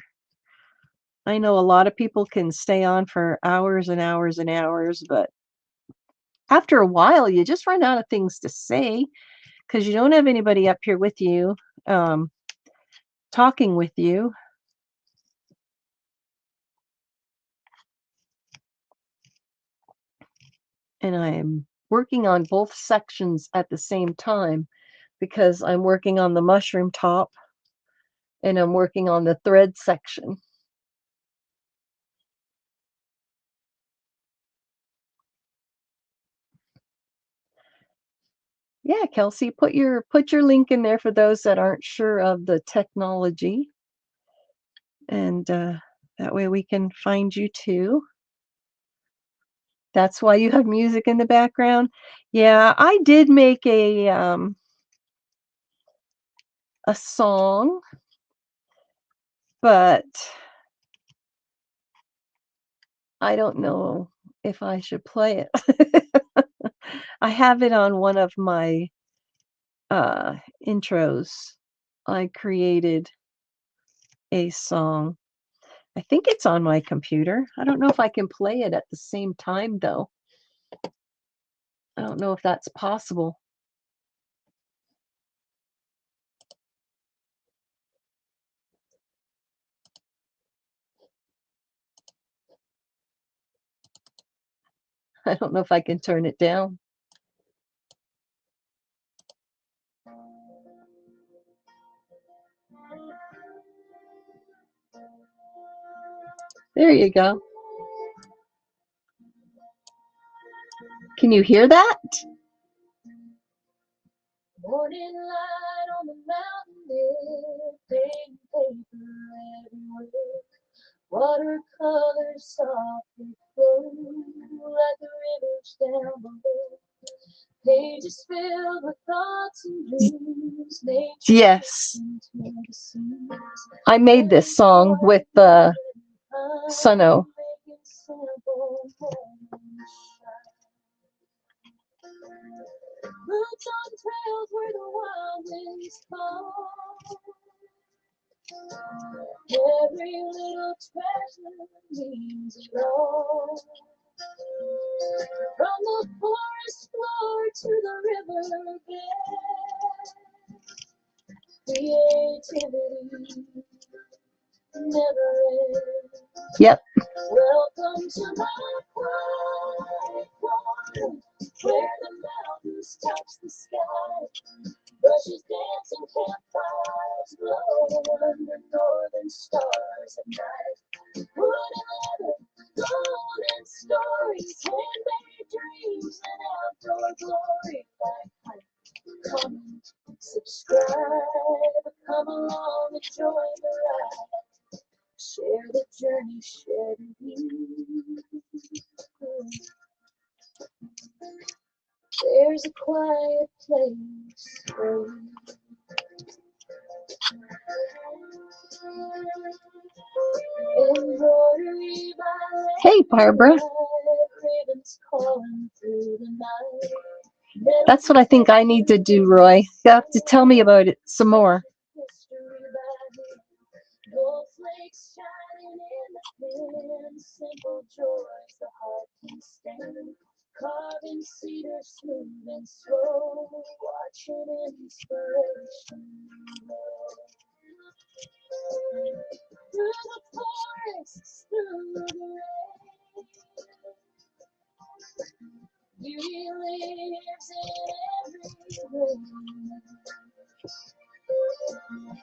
I know a lot of people can stay on for hours and hours and hours, but after a while, you just run out of things to say because you don't have anybody up here with you, talking with you. And I am working on both sections at the same time because I'm working on the mushroom top and I'm working on the thread section. Yeah, Kelsey, put your link in there for those that aren't sure of the technology, and that way we can find you too. That's why you have music in the background. Yeah, I did make a song, but I don't know if I should play it. I have it on one of my intros. I created a song. I think it's on my computer. I don't know if I can play it at the same time, though. I don't know if that's possible. I don't know if I can turn it down. There you go. Can you hear that? Morning light on the mountain air, paint paper everywhere. Watercolors softly flow like the rivers down below. Pages filled with thoughts and dreams. Yes. I made this song with Suno. Boots on trails where the wild winds fall. Every little treasure means it all. From the forest floor to the river bed, creativity never ends. Yep. Welcome to my quiet corner, where the mountains touch the sky. Bushes dancing, campfires glow under northern stars at night. Wood and leather, golden stories, handmade dreams, and outdoor glory. Come, subscribe, come along, enjoy the ride. Share the journey, share the view. There's a quiet place for you. Embroidery by Hey, Barbara. ravens calling through the night. That's what I think I need to do, Roy. You have to tell me about it some more. Gold flakes shining in the pan, simple joys the heart can stand. Carving cedar smooth and slow, watching inspiration grow. Through the forests, through the rain, beauty lives in every rain.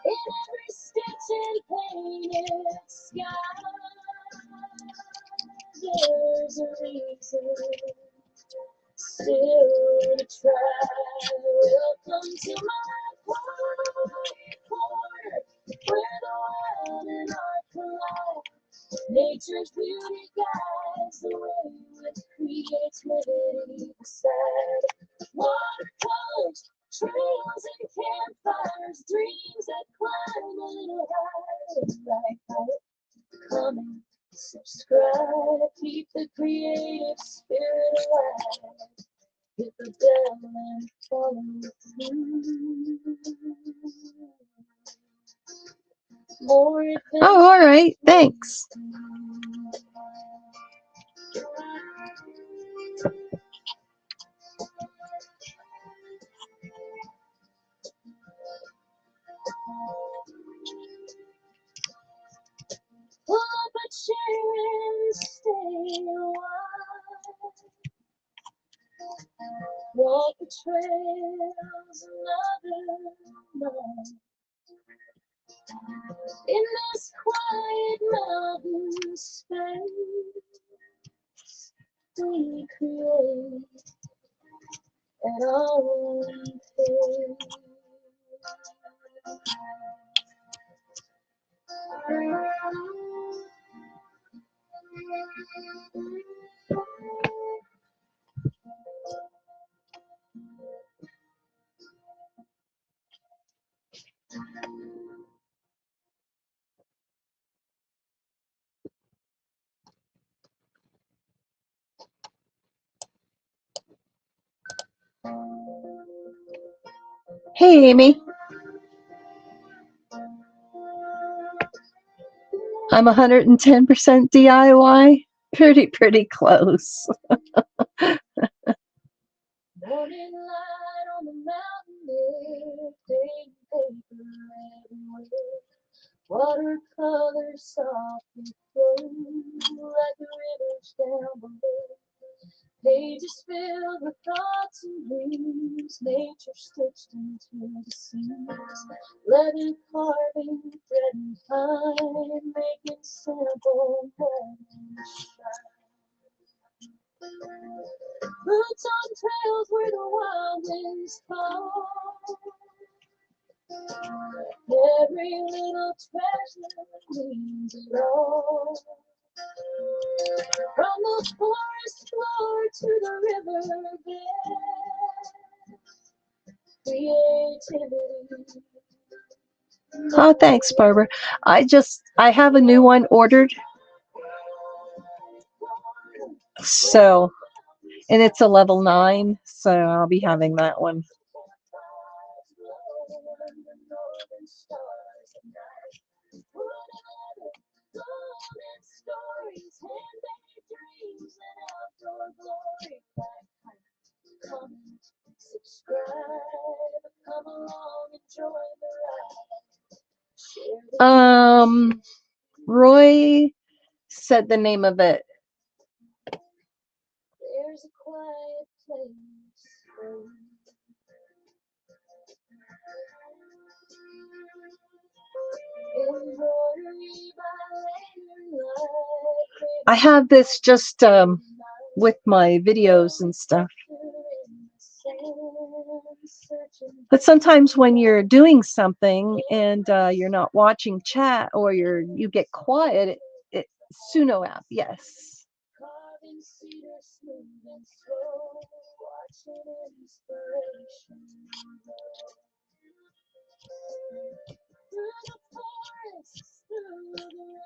In every stitch and painted sky, there's a reason still to try. Welcome to my quiet corner, where the wild and art collide. Nature's beauty guides the way with creativity beside. Watercolors, trails and campfires, dreams that climb a little higher. Like come and subscribe, keep the creative spirit alive. Hit the bell and follow through. More Oh, all right. Thanks. Pull up a chair and stay a while. Walk the trails another night. In this quiet mountain space, we create at our own pace. Hey, Amy. I'm 110% DIY. Pretty close. Morning light on the mountain air, paint paper everywhere. Watercolors softly flow like the rivers down below. Pages filled with thoughts and dreams, nature stitched into the seams. Leather carving, thread and pine, making simple moments shine. Boots on trails where the wild winds fall. Every little treasure means it all. From the forest floor to the river bed, creativity. Oh, thanks, Barbara. I have a new one ordered. So, and it's a level 9, so I'll be having that one. Roy said the name of it. There's a quiet place for you. I have this just with my videos and stuff. But sometimes when you're doing something and you're not watching chat or you get quiet, Suno app, yes. Carving cedar smooth and slow, watching inspiration grow. Through the forests, through the rain,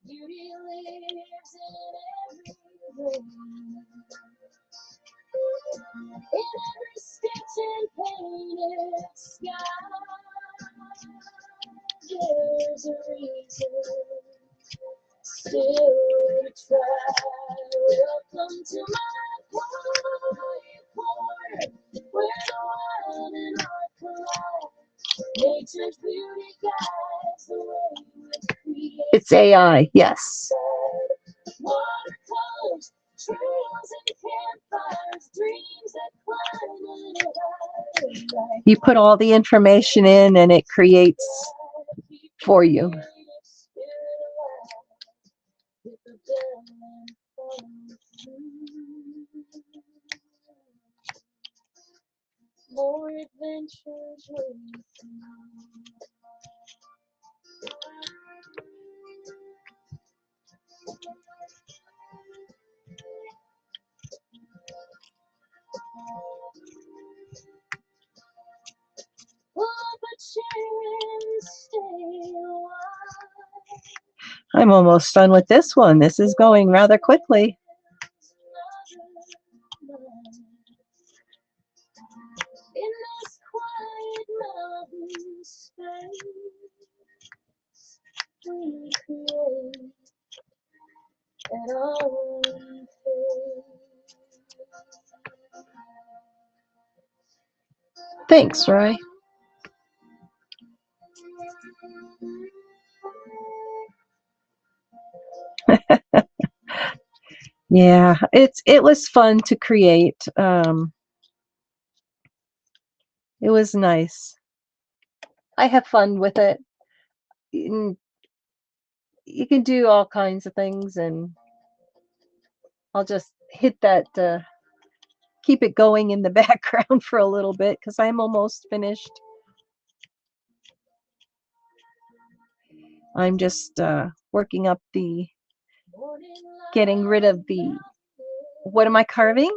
beauty lives in every rain. In every stitch and painted sky, there's a reason still to try. Welcome to my quiet corner, where the wild and art collide. Nature's beauty guides the way we create. It's AI, yes. Watercolors, trails and campfires, dreams that climb a little higher. You put all the information in and it creates for you. More adventures waiting. I'm almost done with this one. This is going rather quickly. In this quiet mountain space, we create an own fate. Thanks, Roy. Yeah, it was fun to create. It was nice. I have fun with it. You can do all kinds of things, and I'll just hit that, keep it going in the background for a little bit because I'm almost finished. I'm just working up getting rid of what am I carving?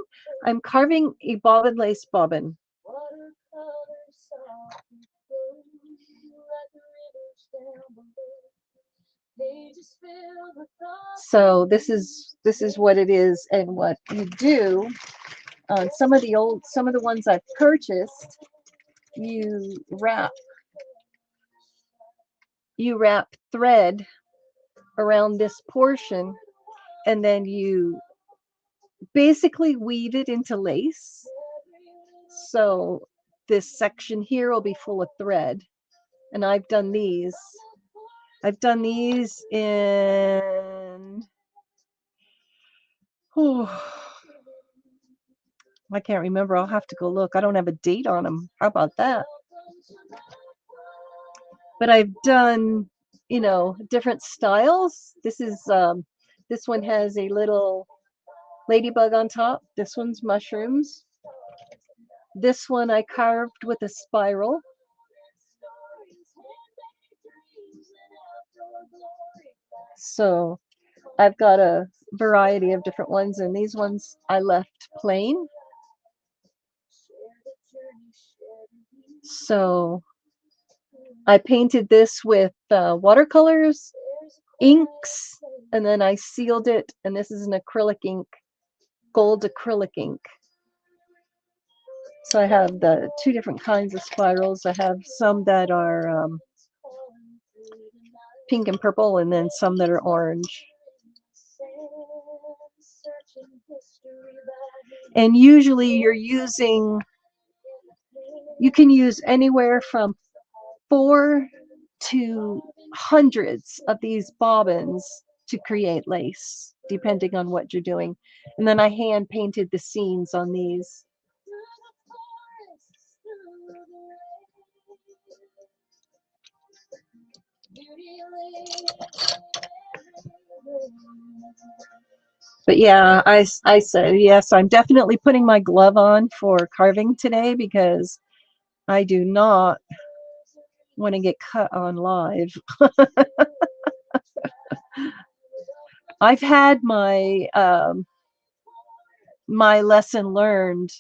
I'm carving a bobbin lace bobbin. So this is what it is, and what you do on some of the ones I've purchased, you wrap thread around this portion, and then you basically weave it into lace. So this section here will be full of thread, and I've done these in, I can't remember. I'll have to go look. I don't have a date on them. How about that? But I've done, different styles. This one has a little ladybug on top. This one's mushrooms. This one I carved with a spiral. So I've got a variety of different ones, and these ones I left plain. So I painted this with watercolors, inks, and then I sealed it, and this is an acrylic ink, gold acrylic ink. So I have the two different kinds of spirals. I have some that are pink and purple, and then some that are orange. And usually you're using You can use anywhere from 4 to hundreds of these bobbins to create lace, depending on what you're doing. And then I hand painted the scenes on these. But yeah, I said, yes, I'm definitely putting my glove on for carving today because I do not want to get cut on live. I've had my lesson learned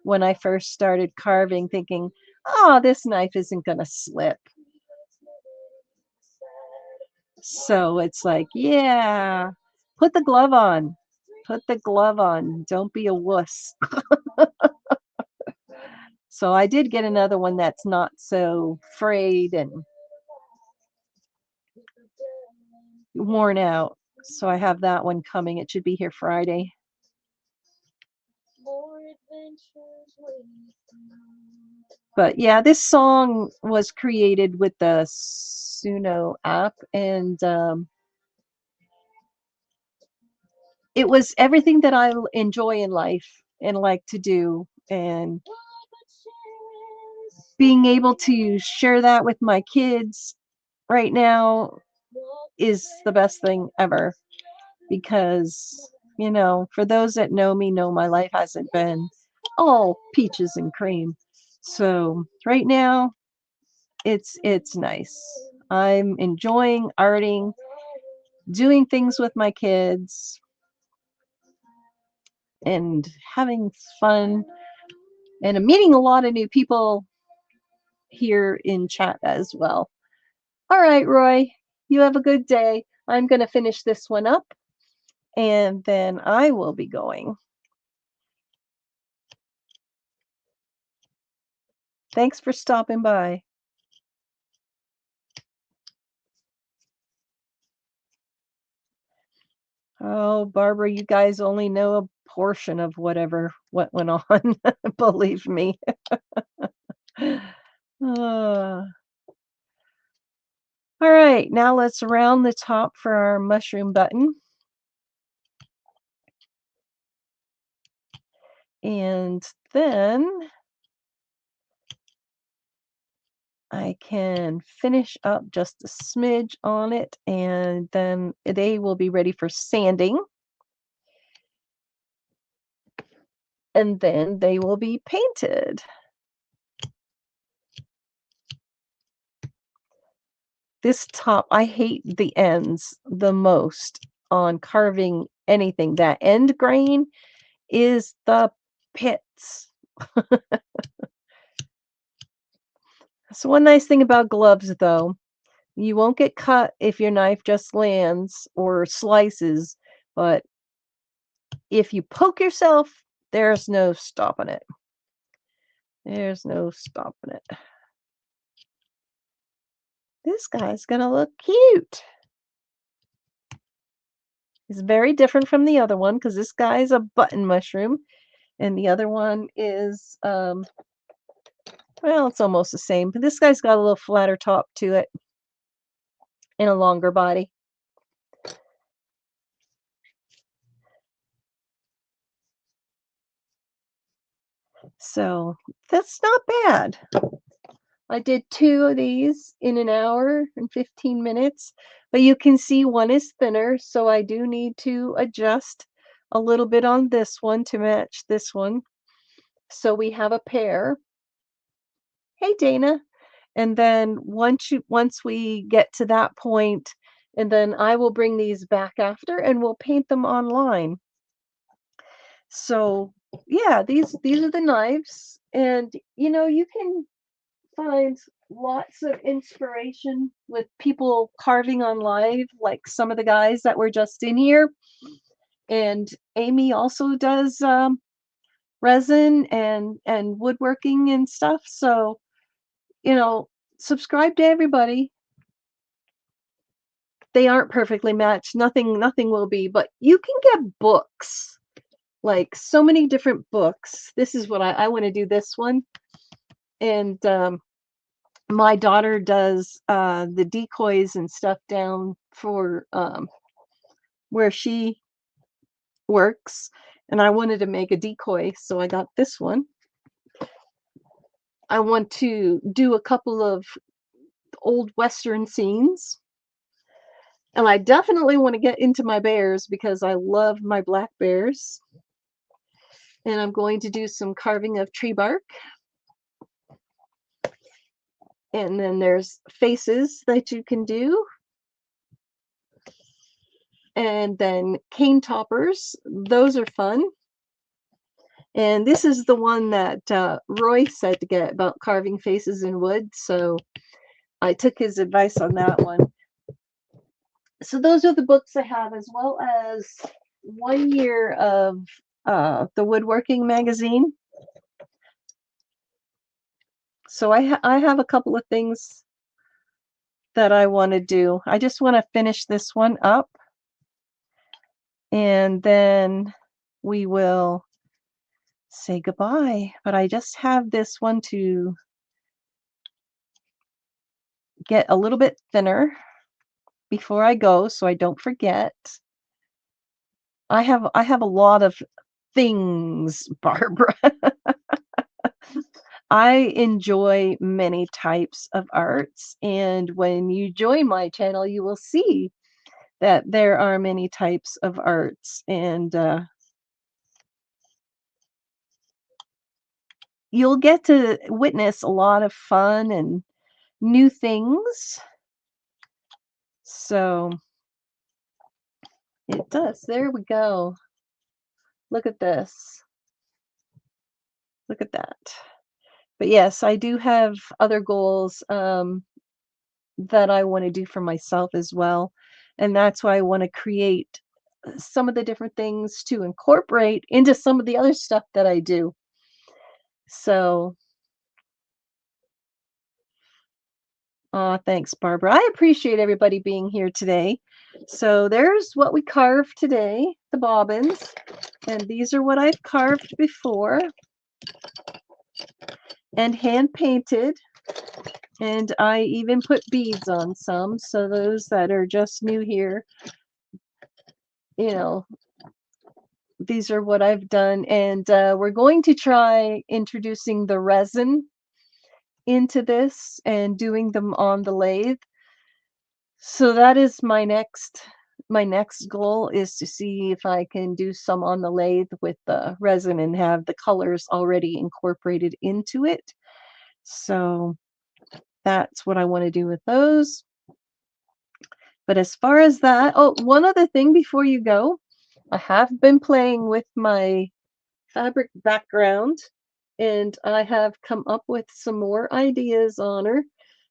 when I first started carving, thinking, oh, this knife isn't going to slip. So it's like, yeah, put the glove on. Put the glove on. Don't be a wuss. So I did get another one that's not so frayed and worn out. So I have that one coming. It should be here Friday. But yeah, this song was created with the Suno app, and it was everything that I enjoy in life and like to do. And being able to share that with my kids right now is the best thing ever. Because, for those that know my life hasn't been all peaches and cream. So right now, it's nice. I'm enjoying arting, doing things with my kids, and having fun. And I'm meeting a lot of new people here in chat as well. All right, Roy, you have a good day. I'm going to finish this one up, and then I will be going. Thanks for stopping by. Oh, Barbara, you guys only know a portion of what went on. Believe me. All right, now let's round the top for our mushroom button. And then I can finish up just a smidge on it, and then they will be ready for sanding. And then they will be painted. This top, I hate the ends the most on carving anything. That end grain is the pits. So one nice thing about gloves, though, you won't get cut if your knife just lands or slices, but if you poke yourself, there's no stopping it. There's no stopping it. This guy's gonna look cute. He's very different from the other one because this guy's a button mushroom, and the other one is, well, it's almost the same, but this guy's got a little flatter top to it and a longer body. So that's not bad. I did 2 of these in an hour and 15 minutes, but you can see one is thinner, so I do need to adjust a little bit on this one to match this one. So we have a pair. Hey, Dana. And then once we get to that point, and then I will bring these back after and we'll paint them online. So yeah, these are the knives, and you can find lots of inspiration with people carving on live, like some of the guys that were just in here. And Amy also does resin and woodworking and stuff. So subscribe to everybody. They aren't perfectly matched. Nothing will be, but you can get books, like so many different books. This is what I want to do this one. And my daughter does the decoys and stuff down for where she works, and I wanted to make a decoy, so I got this one. I want to do a couple of old Western scenes, and I definitely want to get into my bears because I love my black bears. And I'm going to do some carving of tree bark. And then there's faces that you can do. And then cane toppers. Those are fun. And this is the one that Roy said to get about carving faces in wood. So I took his advice on that one. So those are the books I have, as well as 1 year of the woodworking magazine. So I have a couple of things that I want to do. I just want to finish this one up, and then we will say goodbye. But I just have this one to get a little bit thinner before I go so I don't forget. I have a lot of things, Barbara. I enjoy many types of arts, and when you join my channel, you will see that there are many types of arts, and you'll get to witness a lot of fun and new things. So it does. There we go. Look at this. Look at that. But yes, I do have other goals that I want to do for myself as well. And that's why I want to create some of the different things to incorporate into some of the other stuff that I do. So, thanks, Barbara. I appreciate everybody being here today. So, there's what we carved today, the bobbins. And these are what I've carved before and hand painted. And I even put beads on some. So, those that are just new here, you know, these are what I've done. And we're going to try introducing the resin into this and doing them on the lathe. So that is my next goal, is to see if I can do some on the lathe with the resin and have the colors already incorporated into it. So that's what I want to do with those. But as far as that, oh, one other thing before you go, I have been playing with my fabric background, and I have come up with some more ideas on her.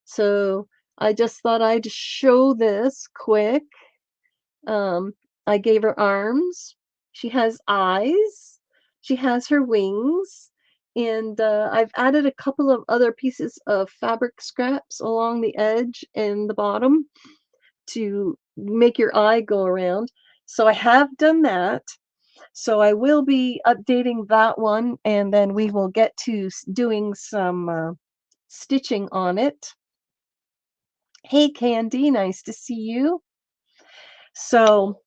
So I just thought I'd show this quick. Um, I gave her arms. She has eyes. She has her wings. And I've added a couple of other pieces of fabric scraps along the edge and the bottom to make your eye go around. So I have done that. So I will be updating that one, and then we will get to doing some stitching on it. Hey, Candy, nice to see you. So,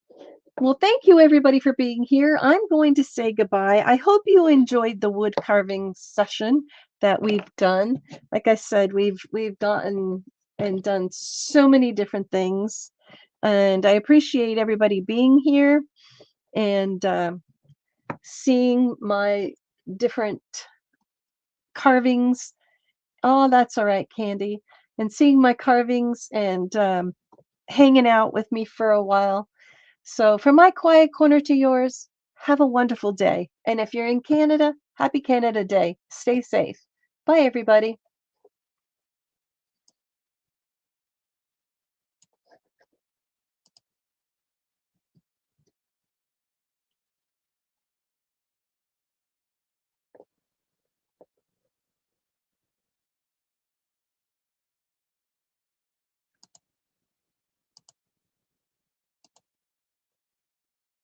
well, thank you everybody for being here. I'm going to say goodbye. I hope you enjoyed the wood carving session that we've done. Like I said, we've gotten and done so many different things, and I appreciate everybody being here and seeing my different carvings. Oh, that's all right, Candy. And seeing my carvings and hanging out with me for a while. So, from my quiet corner to yours, have a wonderful day. And if you're in Canada, happy Canada Day. Stay safe. Bye, everybody.